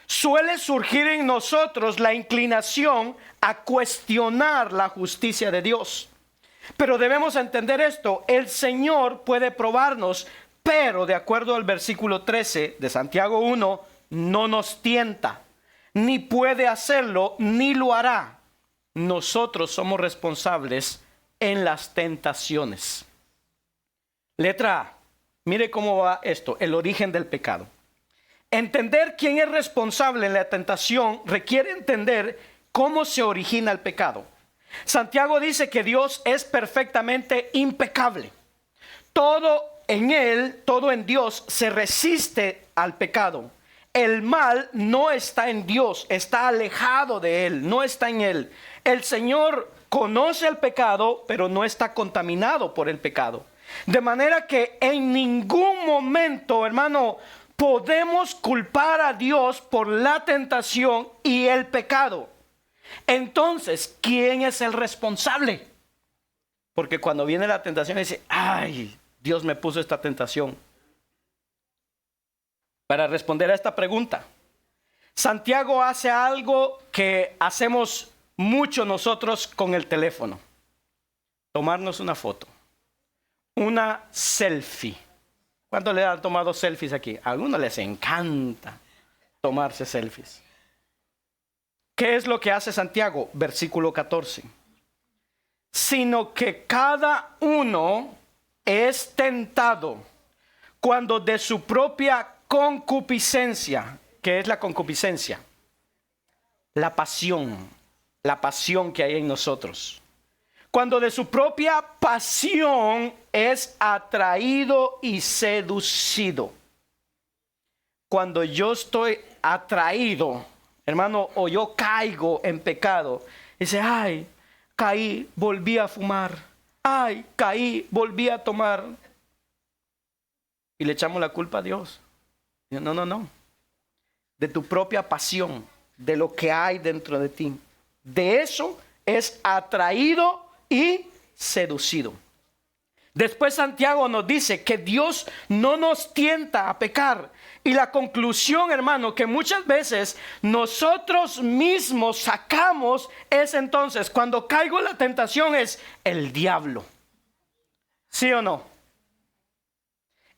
suele surgir en nosotros la inclinación a cuestionar la justicia de Dios. Pero debemos entender esto: el Señor puede probarnos, pero de acuerdo al versículo 13 de Santiago 1, no nos tienta, ni puede hacerlo, ni lo hará. Nosotros somos responsables en las tentaciones. Letra A, mire cómo va esto: el origen del pecado. Entender quién es responsable en la tentación requiere entender cómo se origina el pecado. Santiago dice que Dios es perfectamente impecable. Todo en Él, todo en Dios se resiste al pecado. El mal no está en Dios, está alejado de Él, no está en Él. El Señor conoce el pecado, pero no está contaminado por el pecado. De manera que en ningún momento, hermano, podemos culpar a Dios por la tentación y el pecado. Entonces, ¿quién es el responsable? Porque cuando viene la tentación dice, ay, Dios me puso esta tentación. Para responder a esta pregunta, Santiago hace algo que hacemos mucho nosotros con el teléfono. Tomarnos una foto. Una selfie. ¿Cuántos le han tomado selfies aquí? A algunos les encanta tomarse selfies. ¿Qué es lo que hace Santiago? Versículo 14. Sino que cada uno es tentado cuando de su propia concupiscencia. ¿Qué es la concupiscencia? La pasión que hay en nosotros. Cuando de su propia pasión es atraído y seducido. Cuando yo estoy atraído, hermano, o yo caigo en pecado, dice, ay, caí, volví a fumar. Ay, caí, volví a tomar. Y le echamos la culpa a Dios. No. De tu propia pasión, de lo que hay dentro de ti. De eso es atraído y seducido. Después Santiago nos dice que Dios no nos tienta a pecar. Y la conclusión, hermano, que muchas veces nosotros mismos sacamos es entonces, cuando caigo en la tentación, es el diablo. ¿Sí o no?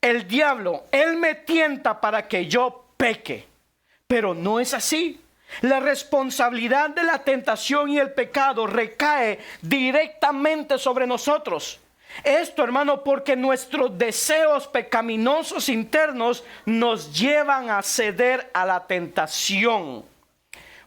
El diablo, él me tienta para que yo peque. Pero no es así. La responsabilidad de la tentación y el pecado recae directamente sobre nosotros. Esto, hermano, porque nuestros deseos pecaminosos internos nos llevan a ceder a la tentación.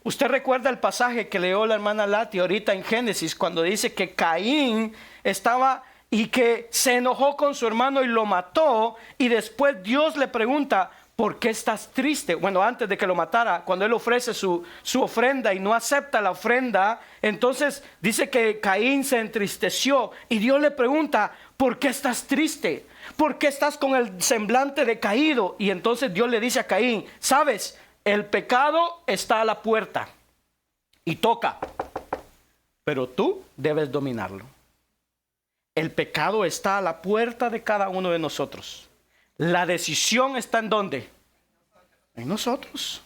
Usted recuerda el pasaje que leyó la hermana Lati ahorita en Génesis, cuando dice que Caín estaba y que se enojó con su hermano y lo mató, y después Dios le pregunta, ¿por qué estás triste? Bueno, antes de que lo matara, cuando él ofrece su ofrenda y no acepta la ofrenda, entonces dice que Caín se entristeció y Dios le pregunta, ¿por qué estás triste? ¿Por qué estás con el semblante decaído? Y entonces Dios le dice a Caín, ¿sabes? El pecado está a la puerta y toca, pero tú debes dominarlo. El pecado está a la puerta de cada uno de nosotros. La decisión está ¿en dónde? En nosotros.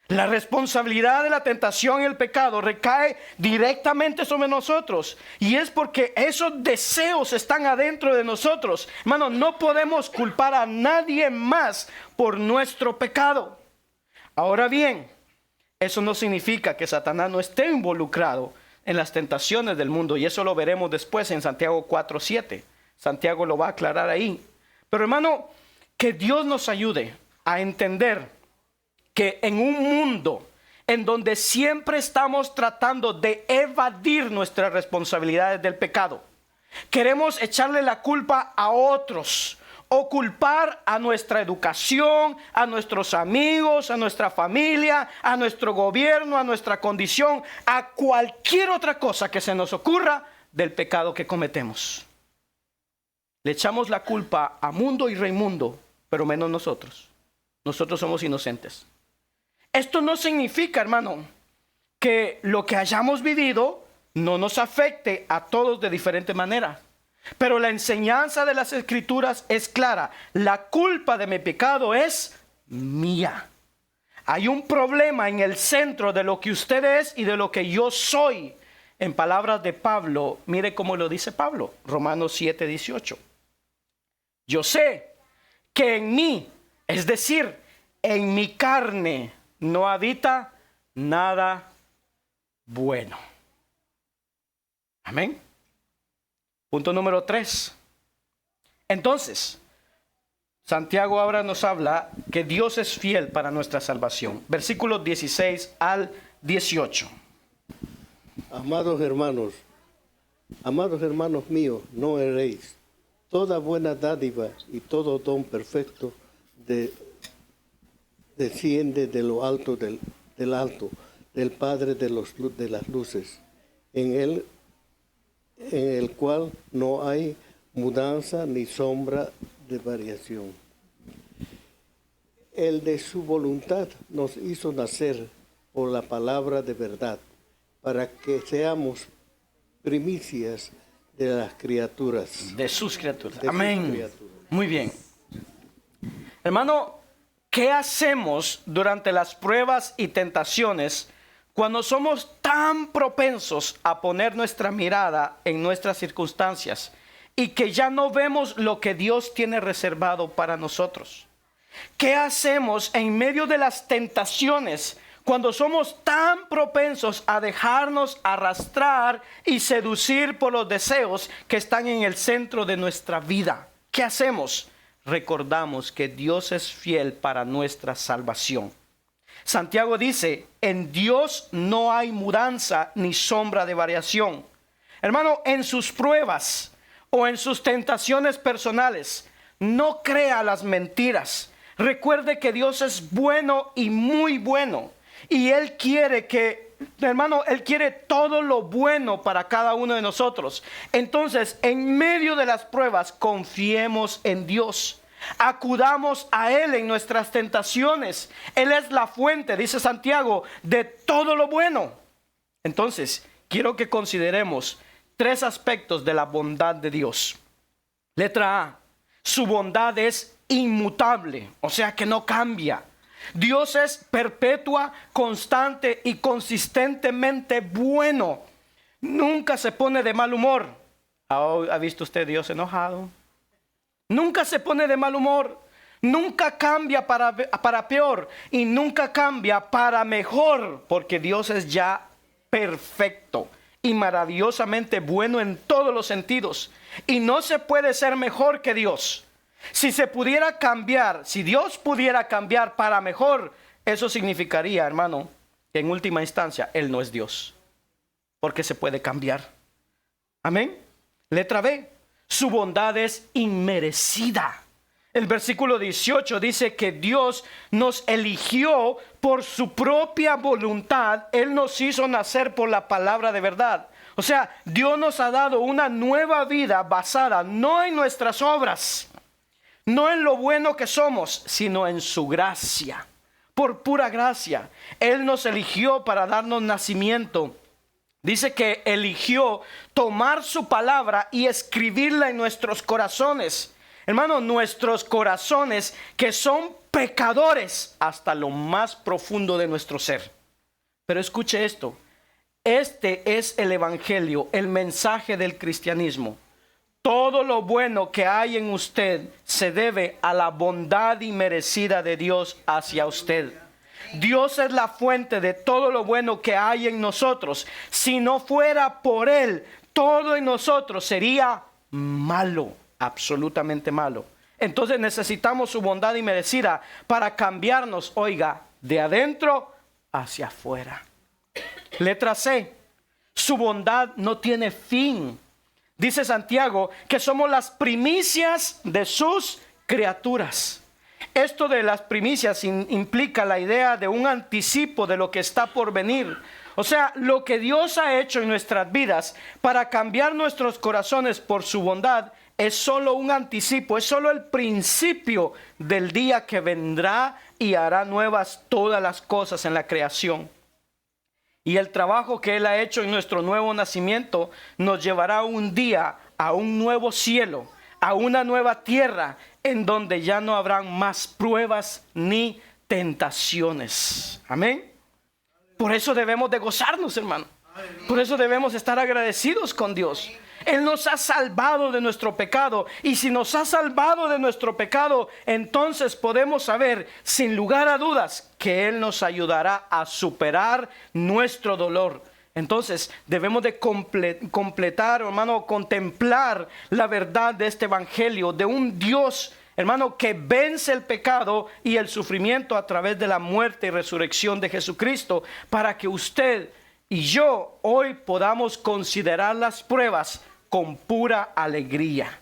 La responsabilidad de la tentación y el pecado recae directamente sobre nosotros. Y es porque esos deseos están adentro de nosotros. Hermano, no podemos culpar a nadie más por nuestro pecado. Ahora bien, eso no significa que Satanás no esté involucrado en las tentaciones del mundo. Y eso lo veremos después en Santiago 4:7. Santiago lo va a aclarar ahí. Pero hermano, que Dios nos ayude a entender que en un mundo en donde siempre estamos tratando de evadir nuestras responsabilidades del pecado, queremos echarle la culpa a otros o culpar a nuestra educación, a nuestros amigos, a nuestra familia, a nuestro gobierno, a nuestra condición, a cualquier otra cosa que se nos ocurra del pecado que cometemos. Le echamos la culpa a mundo y reimundo, pero menos nosotros. Nosotros somos inocentes. Esto no significa, hermano, que lo que hayamos vivido no nos afecte a todos de diferente manera. Pero la enseñanza de las Escrituras es clara. La culpa de mi pecado es mía. Hay un problema en el centro de lo que usted es y de lo que yo soy. En palabras de Pablo, mire cómo lo dice Pablo, Romanos 7:18. Yo sé que en mí, es decir, en mi carne, no habita nada bueno. Amén. Punto número 3. Entonces, Santiago ahora nos habla que Dios es fiel para nuestra salvación. Versículos 16 al 18. Amados hermanos míos, no erréis. Toda buena dádiva y todo don perfecto desciende de lo alto del alto, del Padre de las luces. En él en el cual no hay mudanza ni sombra de variación. El de su voluntad nos hizo nacer por la palabra de verdad, para que seamos primicias de las criaturas. De sus criaturas. De sus Amén. criaturas. Muy bien. Hermano, ¿qué hacemos durante las pruebas y tentaciones cuando somos tan propensos a poner nuestra mirada en nuestras circunstancias y que ya no vemos lo que Dios tiene reservado para nosotros? ¿Qué hacemos en medio de las tentaciones cuando somos tan propensos a dejarnos arrastrar y seducir por los deseos que están en el centro de nuestra vida? ¿Qué hacemos? Recordamos que Dios es fiel para nuestra salvación. Santiago dice, en Dios no hay mudanza ni sombra de variación. Hermano, en sus pruebas o en sus tentaciones personales, no crea las mentiras. Recuerde que Dios es bueno y muy bueno. Y Él quiere Él quiere todo lo bueno para cada uno de nosotros. Entonces, en medio de las pruebas, confiemos en Dios. Acudamos a Él en nuestras tentaciones. Él es la fuente, dice Santiago, de todo lo bueno. Entonces, quiero que consideremos 3 aspectos de la bondad de Dios. Letra A, su bondad es inmutable, o sea que no cambia. Dios es perpetua, constante y consistentemente bueno. Nunca se pone de mal humor. ¿Ha visto usted Dios enojado? Nunca se pone de mal humor. Nunca cambia para peor y nunca cambia para mejor, porque Dios es ya perfecto y maravillosamente bueno en todos los sentidos. Y no se puede ser mejor que Dios. Si se pudiera cambiar, si Dios pudiera cambiar para mejor, eso significaría, hermano, que en última instancia Él no es Dios, porque se puede cambiar. Amén. Letra B, su bondad es inmerecida. El versículo 18 dice que Dios nos eligió por su propia voluntad. Él nos hizo nacer por la palabra de verdad. O sea, Dios nos ha dado una nueva vida basada no en nuestras obras, no en lo bueno que somos, sino en su gracia. Por pura gracia. Él nos eligió para darnos nacimiento. Dice que eligió tomar su palabra y escribirla en nuestros corazones. Hermano, nuestros corazones que son pecadores hasta lo más profundo de nuestro ser. Pero escuche esto. Este es el evangelio, el mensaje del cristianismo. Todo lo bueno que hay en usted se debe a la bondad inmerecida de Dios hacia usted. Dios es la fuente de todo lo bueno que hay en nosotros. Si no fuera por Él, todo en nosotros sería malo, absolutamente malo. Entonces necesitamos su bondad inmerecida para cambiarnos, oiga, de adentro hacia afuera. Letra C, su bondad no tiene fin. Dice Santiago que somos las primicias de sus criaturas. Esto de las primicias implica la idea de un anticipo de lo que está por venir. O sea, lo que Dios ha hecho en nuestras vidas para cambiar nuestros corazones por su bondad es solo un anticipo, es solo el principio del día que vendrá y hará nuevas todas las cosas en la creación. Y el trabajo que Él ha hecho en nuestro nuevo nacimiento nos llevará un día a un nuevo cielo, a una nueva tierra, en donde ya no habrán más pruebas ni tentaciones. Amén. Por eso debemos de gozarnos, hermano. Por eso debemos estar agradecidos con Dios. Él nos ha salvado de nuestro pecado. Y si nos ha salvado de nuestro pecado, entonces podemos saber, sin lugar a dudas, que Él nos ayudará a superar nuestro dolor. Entonces debemos de completar, hermano, contemplar la verdad de este evangelio, de un Dios, hermano, que vence el pecado y el sufrimiento a través de la muerte y resurrección de Jesucristo, para que usted y yo hoy podamos considerar las pruebas con pura alegría,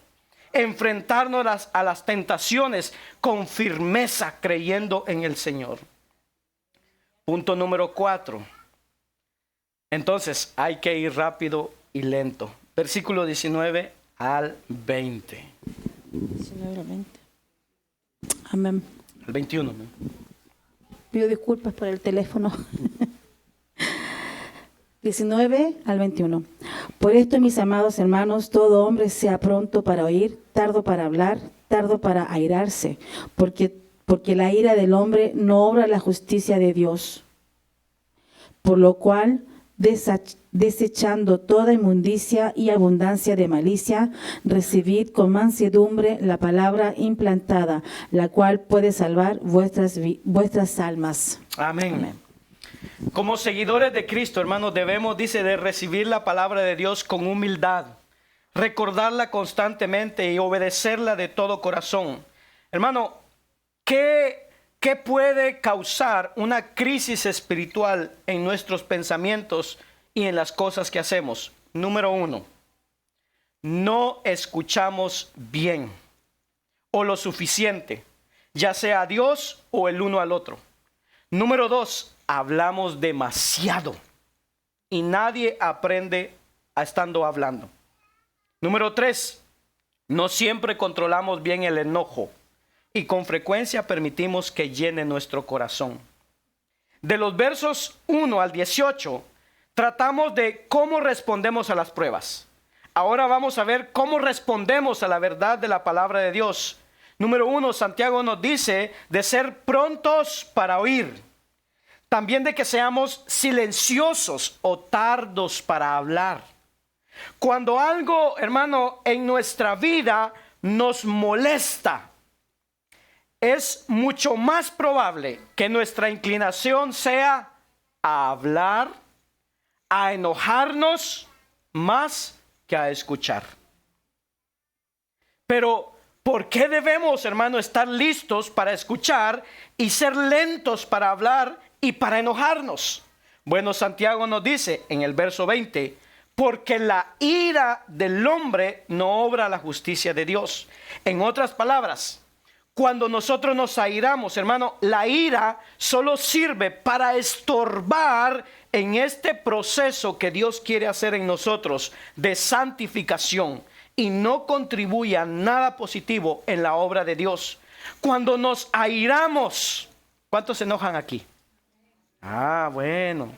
enfrentarnos a las tentaciones con firmeza, creyendo en el Señor. Punto número 4. Entonces hay que ir rápido y lento. versículo 19 al 20. 19 al 20. Amén. Al 21. ¿No? Pido disculpas por el teléfono. 19 al 21. Por esto, mis amados hermanos, todo hombre sea pronto para oír, tardo para hablar, tardo para airarse, porque la ira del hombre no obra la justicia de Dios. Por lo cual, desechando toda inmundicia y abundancia de malicia, recibid con mansedumbre la palabra implantada, la cual puede salvar vuestras almas. Amén. Amén. Como seguidores de Cristo, hermanos, debemos, dice, de recibir la palabra de Dios con humildad, recordarla constantemente y obedecerla de todo corazón. Hermano, ¿qué puede causar una crisis espiritual en nuestros pensamientos y en las cosas que hacemos? Número 1, no escuchamos bien o lo suficiente, ya sea a Dios o el uno al otro. Número 2, hablamos demasiado y nadie aprende estando hablando. Número 3, no siempre controlamos bien el enojo y con frecuencia permitimos que llene nuestro corazón. De los versos 1 al 18, tratamos de cómo respondemos a las pruebas. Ahora vamos a ver cómo respondemos a la verdad de la palabra de Dios. Número 1, Santiago nos dice de ser prontos para oír. También de que seamos silenciosos o tardos para hablar. Cuando algo, hermano, en nuestra vida nos molesta, es mucho más probable que nuestra inclinación sea a hablar, a enojarnos, más que a escuchar. Pero, ¿por qué debemos, hermano, estar listos para escuchar y ser lentos para hablar y para enojarnos? Bueno, Santiago nos dice en el verso 20, porque la ira del hombre no obra la justicia de Dios. En otras palabras, cuando nosotros nos airamos, hermano, la ira solo sirve para estorbar en este proceso que Dios quiere hacer en nosotros de santificación y no contribuye a nada positivo en la obra de Dios. Cuando nos airamos, ¿cuántos se enojan aquí? Ah, bueno.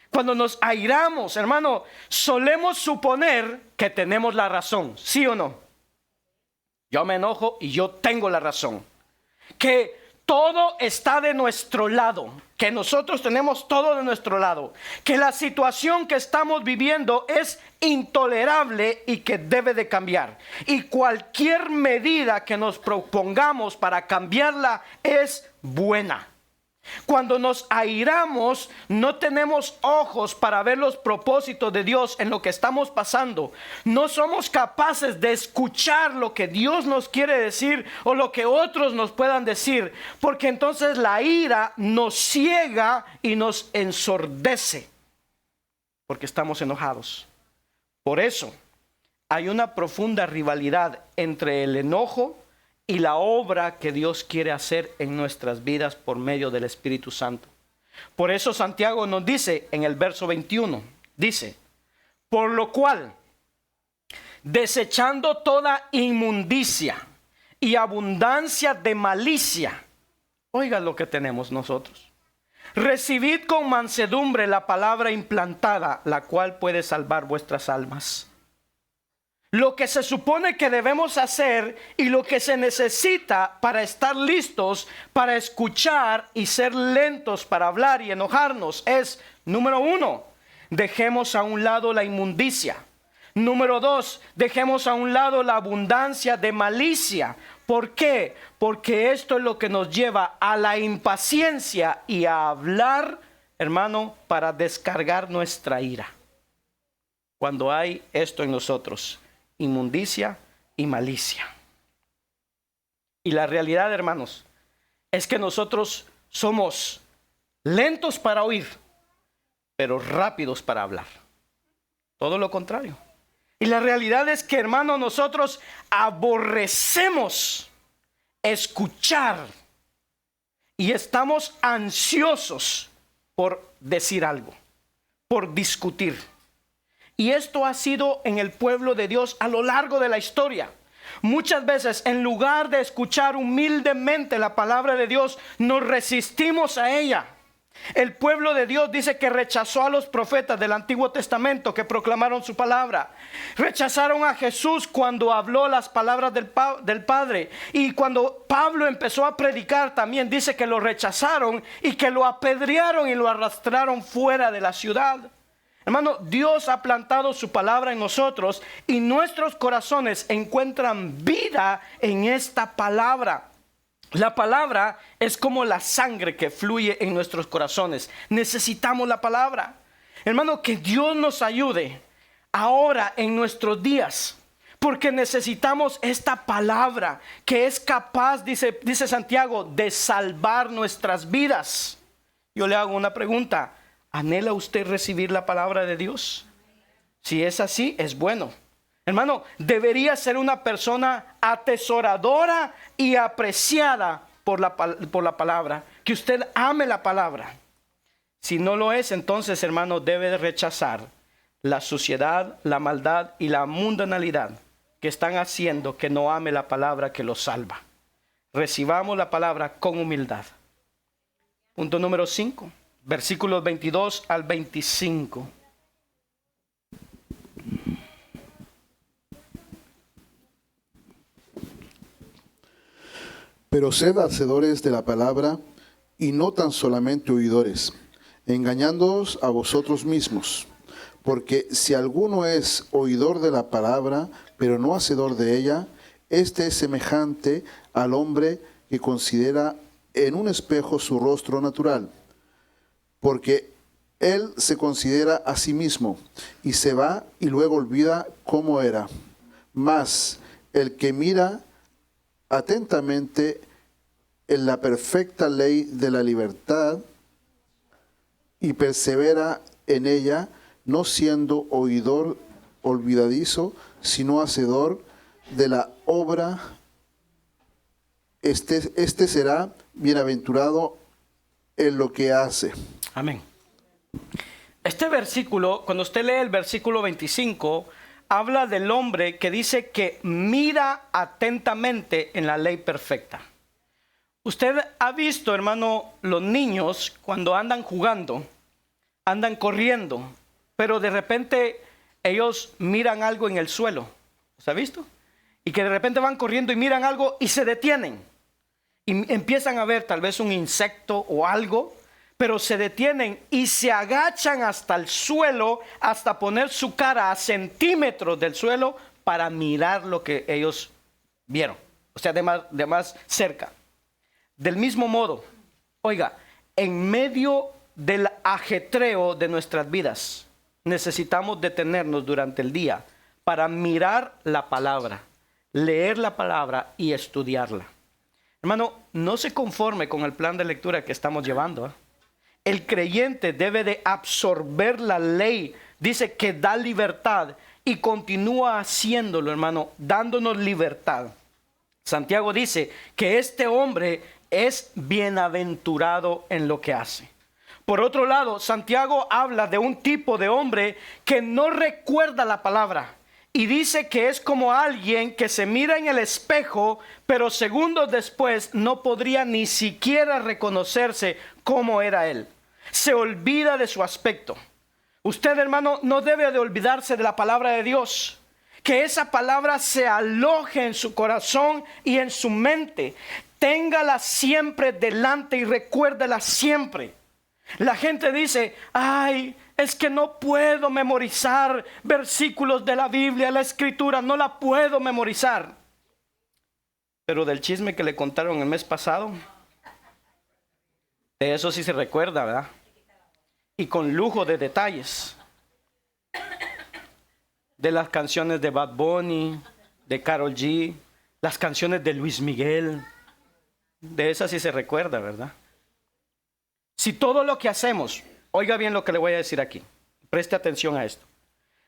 Cuando nos airamos, hermano, solemos suponer que tenemos la razón, ¿sí o no? Yo me enojo y yo tengo la razón. Que todo está de nuestro lado, que nosotros tenemos todo de nuestro lado, que la situación que estamos viviendo es intolerable y que debe de cambiar. Y cualquier medida que nos propongamos para cambiarla es buena. Cuando nos airamos, no tenemos ojos para ver los propósitos de Dios en lo que estamos pasando. No somos capaces de escuchar lo que Dios nos quiere decir o lo que otros nos puedan decir, porque entonces la ira nos ciega y nos ensordece, porque estamos enojados. Por eso hay una profunda rivalidad entre el enojo y la obra que Dios quiere hacer en nuestras vidas por medio del Espíritu Santo. Por eso Santiago nos dice en el verso 21, dice, por lo cual, desechando toda inmundicia y abundancia de malicia, oiga lo que tenemos nosotros, recibid con mansedumbre la palabra implantada, la cual puede salvar vuestras almas. Lo que se supone que debemos hacer y lo que se necesita para estar listos para escuchar y ser lentos para hablar y enojarnos es, número 1, dejemos a un lado la inmundicia. Número 2, dejemos a un lado la abundancia de malicia. ¿Por qué? Porque esto es lo que nos lleva a la impaciencia y a hablar, hermano, para descargar nuestra ira. Cuando hay esto en nosotros, inmundicia y malicia. Y la realidad, hermanos, es que nosotros somos lentos para oír, pero rápidos para hablar. Todo lo contrario. Y la realidad es que, hermanos, nosotros aborrecemos escuchar y estamos ansiosos por decir algo, por discutir. Y esto ha sido en el pueblo de Dios a lo largo de la historia. Muchas veces, en lugar de escuchar humildemente la palabra de Dios, nos resistimos a ella. El pueblo de Dios dice que rechazó a los profetas del Antiguo Testamento que proclamaron su palabra. Rechazaron a Jesús cuando habló las palabras del Padre. Y cuando Pablo empezó a predicar, también dice que lo rechazaron y que lo apedrearon y lo arrastraron fuera de la ciudad. Hermano, Dios ha plantado su palabra en nosotros y nuestros corazones encuentran vida en esta palabra. La palabra es como la sangre que fluye en nuestros corazones. Necesitamos la palabra. Hermano, que Dios nos ayude ahora en nuestros días, porque necesitamos esta palabra que es capaz, dice Santiago, de salvar nuestras vidas. Yo le hago una pregunta. ¿Anhela usted recibir la palabra de Dios? Si es así, es bueno. Hermano, debería ser una persona atesoradora y apreciada por la palabra. Que usted ame la palabra. Si no lo es, entonces, hermano, debe de rechazar la suciedad, la maldad y la mundanalidad que están haciendo que no ame la palabra que lo salva. Recibamos la palabra con humildad. Punto número 5. Versículos 22 al 25. Pero sed hacedores de la palabra, y no tan solamente oidores, engañándoos a vosotros mismos. Porque si alguno es oidor de la palabra, pero no hacedor de ella, este es semejante al hombre que considera en un espejo su rostro natural. Porque él se considera a sí mismo, y se va y luego olvida cómo era. Mas el que mira atentamente en la perfecta ley de la libertad y persevera en ella, no siendo oidor olvidadizo, sino hacedor de la obra, este será bienaventurado en lo que hace. Amén. Este versículo, cuando usted lee el versículo 25, habla del hombre que dice que mira atentamente en la ley perfecta. Usted ha visto, hermano, los niños cuando andan jugando, andan corriendo, pero de repente ellos miran algo en el suelo. ¿Se ha visto? Y que de repente van corriendo y miran algo y se detienen. Y empiezan a ver tal vez un insecto o algo, pero se detienen y se agachan hasta el suelo, hasta poner su cara a centímetros del suelo para mirar lo que ellos vieron. O sea, de más cerca. Del mismo modo, oiga, en medio del ajetreo de nuestras vidas, necesitamos detenernos durante el día para mirar la palabra, leer la palabra y estudiarla. Hermano, no se conforme con el plan de lectura que estamos llevando. El creyente debe de absorber la ley. Dice que da libertad y continúa haciéndolo, hermano, dándonos libertad. Santiago dice que este hombre es bienaventurado en lo que hace. Por otro lado, Santiago habla de un tipo de hombre que no recuerda la palabra. Y dice que es como alguien que se mira en el espejo, pero segundos después no podría ni siquiera reconocerse cómo era él. Se olvida de su aspecto. Usted, hermano, no debe de olvidarse de la palabra de Dios. Que esa palabra se aloje en su corazón y en su mente. Téngala siempre delante y recuérdela siempre. La gente dice, ay, es que no puedo memorizar versículos de la Biblia, la Escritura, no la puedo memorizar. Pero del chisme que le contaron el mes pasado, de eso sí se recuerda, ¿verdad? Y con lujo de detalles. De las canciones de Bad Bunny, de Karol G, las canciones de Luis Miguel. De esas sí se recuerda, ¿verdad? Si todo lo que hacemos, oiga bien lo que le voy a decir aquí, preste atención a esto.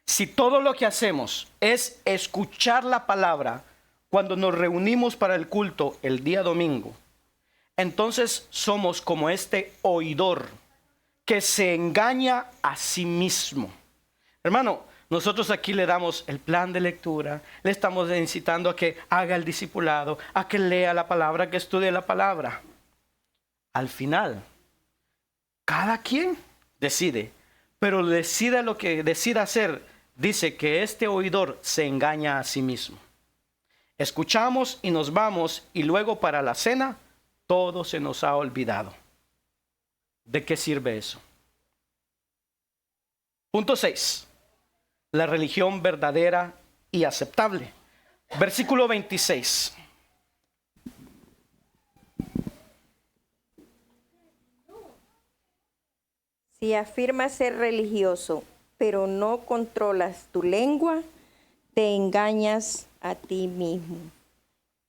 Si todo lo que hacemos es escuchar la palabra cuando nos reunimos para el culto el día domingo, entonces somos como este oidor que se engaña a sí mismo. Hermano, Nosotros aquí le damos el plan de lectura, le estamos incitando a que haga el discipulado, a que lea la palabra, que estudie la palabra. Al final, cada quien decide, pero decida lo que decida hacer. Dice que este oidor se engaña a sí mismo. Escuchamos y nos vamos, y luego para la cena todo se nos ha olvidado. ¿De qué sirve eso? Punto 6. La religión verdadera y aceptable. Versículo 26. Si afirmas ser religioso, pero no controlas tu lengua, te engañas a ti mismo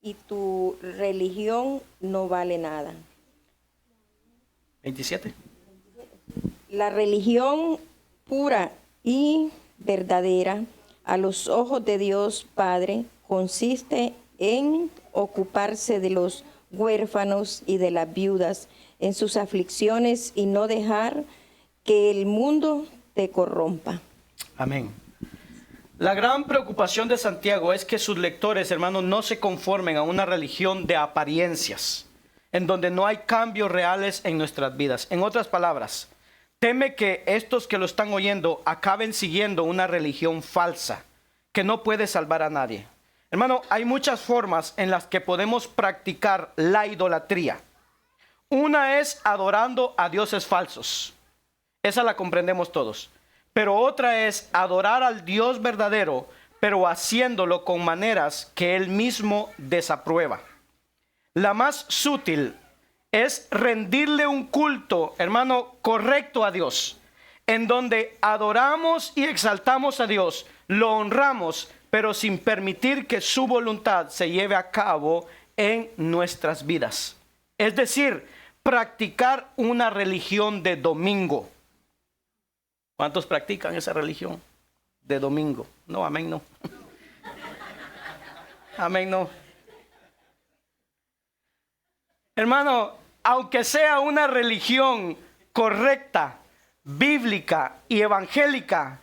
y tu religión no vale nada. 27. La religión pura y verdadera a los ojos de Dios Padre consiste en ocuparse de los huérfanos y de las viudas en sus aflicciones y no dejar que el mundo te corrompa. Amén. La gran preocupación de Santiago es que sus lectores, hermanos, no se conformen a una religión de apariencias, en donde no hay cambios reales en nuestras vidas. En otras palabras, teme que estos que lo están oyendo acaben siguiendo una religión falsa, que no puede salvar a nadie. Hermano, hay muchas formas en las que podemos practicar la idolatría. Una es adorando a dioses falsos. Esa la comprendemos todos. Pero otra es adorar al Dios verdadero, pero haciéndolo con maneras que Él mismo desaprueba. La más sutil es rendirle un culto, hermano, correcto a Dios, en donde adoramos y exaltamos a Dios, lo honramos, pero sin permitir que su voluntad se lleve a cabo en nuestras vidas. Es decir, practicar una religión de domingo. ¿Cuántos practican esa religión de domingo? No, amén, no. Amén, no. Hermano, aunque sea una religión correcta, bíblica y evangélica,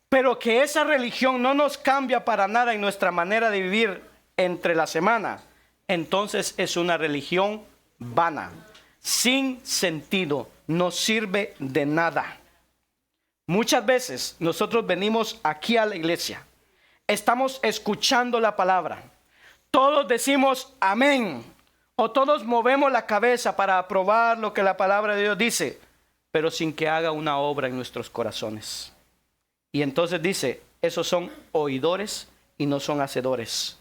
pero que esa religión no nos cambia para nada en nuestra manera de vivir entre la semana, entonces es una religión vana, sin sentido, no sirve de nada. Muchas veces nosotros venimos aquí a la iglesia, estamos escuchando la palabra, todos decimos amén, o todos movemos la cabeza para aprobar lo que la palabra de Dios dice, pero sin que haga una obra en nuestros corazones. Y entonces dice, esos son oidores y no son hacedores.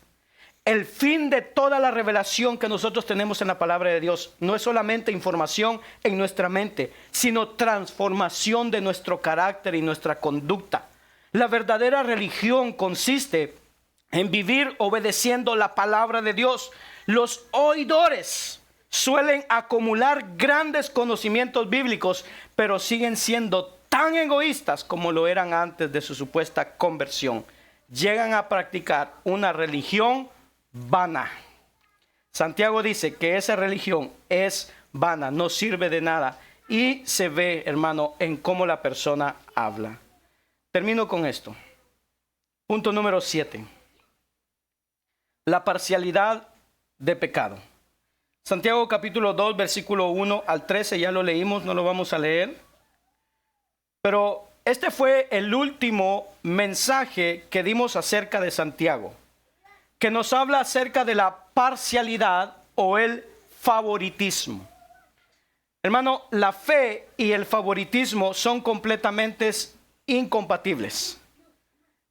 El fin de toda la revelación que nosotros tenemos en la palabra de Dios no es solamente información en nuestra mente, sino transformación de nuestro carácter y nuestra conducta. La verdadera religión consiste en vivir obedeciendo la palabra de Dios. Los oidores suelen acumular grandes conocimientos bíblicos, pero siguen siendo tan egoístas como lo eran antes de su supuesta conversión. Llegan a practicar una religión vana. Santiago dice que esa religión es vana, no sirve de nada y se ve, hermano, en cómo la persona habla. Termino con esto. Punto número 7. La parcialidad de pecado. Santiago capítulo 2, versículo 1 al 13, ya lo leímos, no lo vamos a leer. Pero este fue el último mensaje que dimos acerca de Santiago, que nos habla acerca de la parcialidad o el favoritismo. Hermano, la fe y el favoritismo son completamente incompatibles.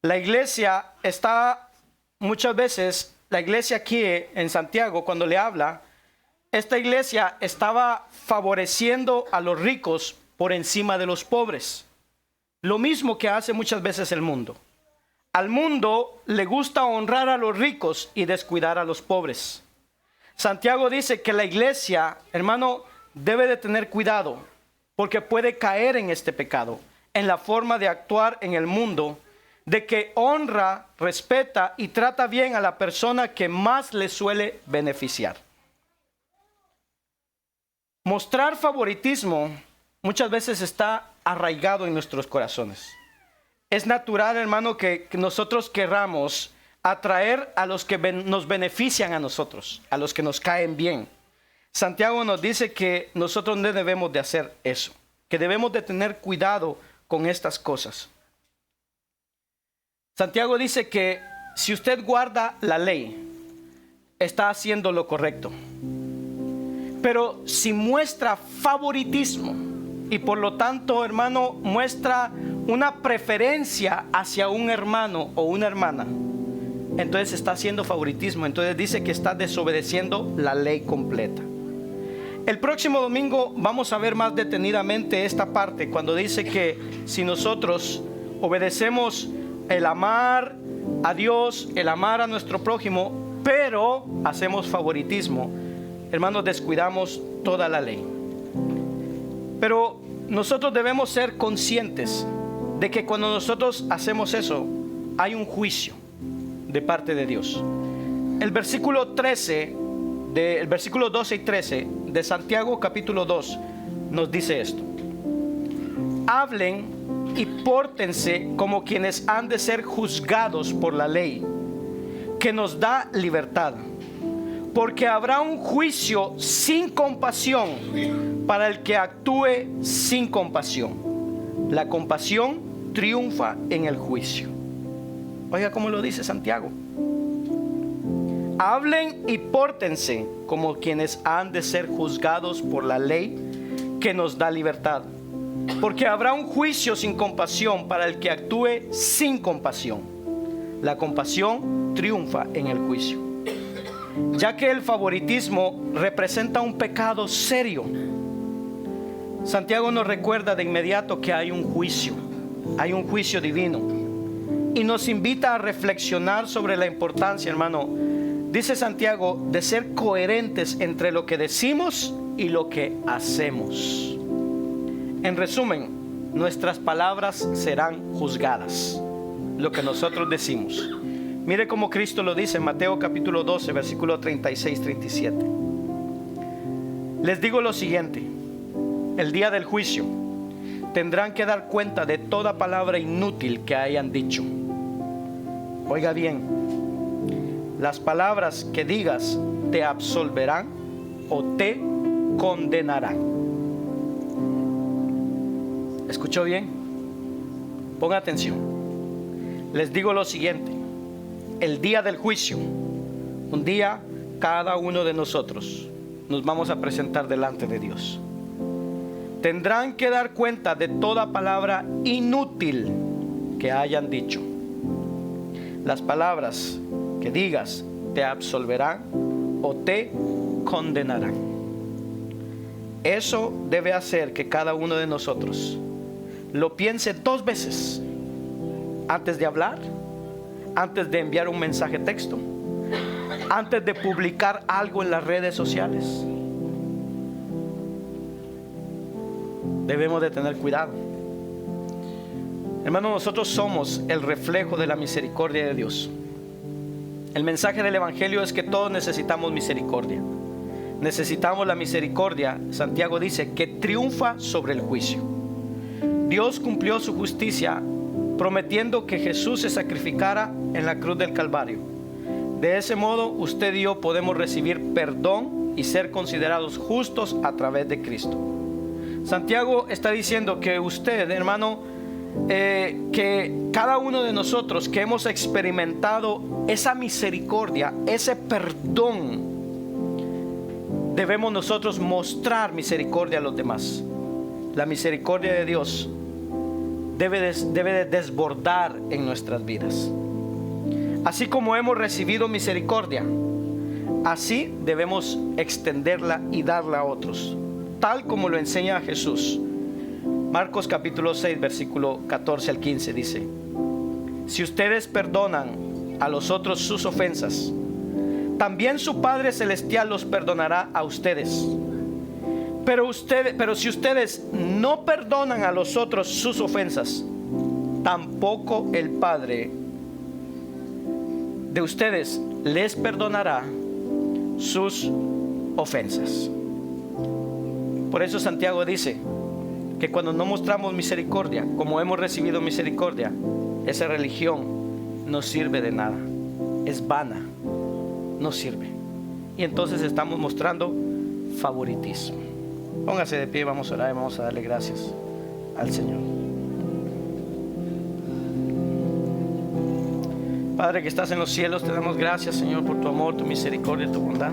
La iglesia está muchas veces, la iglesia aquí en Santiago, cuando le habla, esta iglesia estaba favoreciendo a los ricos por encima de los pobres. Lo mismo que hace muchas veces el mundo. Al mundo le gusta honrar a los ricos y descuidar a los pobres. Santiago dice que la iglesia, hermano, debe de tener cuidado porque puede caer en este pecado, en la forma de actuar en el mundo, de que honra, respeta y trata bien a la persona que más le suele beneficiar. Mostrar favoritismo muchas veces está arraigado en nuestros corazones. es natural, hermano, que nosotros querramos atraer a los que nos benefician a nosotros, a los que nos caen bien. Santiago nos dice que nosotros no debemos de hacer eso, que debemos de tener cuidado con estas cosas. Santiago dice que si usted guarda la ley, está haciendo lo correcto. Pero si muestra favoritismo y por lo tanto, hermano, muestra una preferencia hacia un hermano o una hermana, entonces está haciendo favoritismo. Entonces dice que está desobedeciendo la ley completa. El próximo domingo vamos a ver más detenidamente esta parte, cuando dice que si nosotros obedecemos el amar a Dios, el amar a nuestro prójimo, pero hacemos favoritismo, hermanos, descuidamos toda la ley. Pero nosotros debemos ser conscientes de que cuando nosotros hacemos eso, hay un juicio de parte de Dios. El versículo 12 y 13 de Santiago capítulo 2 nos dice esto: hablen y pórtense como quienes han de ser juzgados por la ley, que nos da libertad, porque habrá un juicio sin compasión para el que actúe sin compasión. La compasión triunfa en el juicio. Oiga cómo lo dice Santiago: hablen y pórtense como quienes han de ser juzgados por la ley, que nos da libertad, porque habrá un juicio sin compasión para el que actúe sin compasión. La compasión triunfa en el juicio. Ya que el favoritismo representa un pecado serio, Santiago nos recuerda de inmediato que hay un juicio divino, y nos invita a reflexionar sobre la importancia, hermano, dice Santiago, de ser coherentes entre lo que decimos y lo que hacemos. En resumen, nuestras palabras serán juzgadas, lo que nosotros decimos. Mire cómo Cristo lo dice en Mateo capítulo 12, versículo 36-37. Les digo lo siguiente: el día del juicio tendrán que dar cuenta de toda palabra inútil que hayan dicho. Oiga bien, las palabras que digas te absolverán o te condenarán. ¿Escuchó bien? Ponga atención. Les digo lo siguiente: el día del juicio, un día cada uno de nosotros nos vamos a presentar delante de Dios. Tendrán que dar cuenta de toda palabra inútil que hayan dicho. Las palabras que digas te absolverán o te condenarán. Eso debe hacer que cada uno de nosotros lo piense 2 veces antes de hablar, antes de enviar un mensaje texto, antes de publicar algo en las redes sociales. Debemos de tener cuidado. Hermanos, nosotros somos el reflejo de la misericordia de Dios. El mensaje del Evangelio es que todos necesitamos misericordia. Necesitamos la misericordia, Santiago dice, que triunfa sobre el juicio. Dios cumplió su justicia prometiendo que Jesús se sacrificara en la cruz del Calvario. De ese modo, usted y yo podemos recibir perdón y ser considerados justos a través de Cristo. Santiago está diciendo que usted, hermano, que cada uno de nosotros que hemos experimentado esa misericordia, ese perdón, debemos nosotros mostrar misericordia a los demás. La misericordia de Dios debe de desbordar en nuestras vidas. Así como hemos recibido misericordia, así debemos extenderla y darla a otros, tal como lo enseña Jesús. Marcos capítulo 6, versículo 14 al 15 dice: si ustedes perdonan a los otros sus ofensas, también su Padre Celestial los perdonará a ustedes. Pero si ustedes no perdonan a los otros sus ofensas, tampoco el Padre de ustedes les perdonará sus ofensas. Por eso Santiago dice que cuando no mostramos misericordia, como hemos recibido misericordia, esa religión no sirve de nada, es vana, no sirve. Y entonces estamos mostrando favoritismo. Póngase de pie, vamos a orar y vamos a darle gracias al Señor. Padre que estás en los cielos, te damos gracias, Señor, por tu amor, tu misericordia, tu bondad.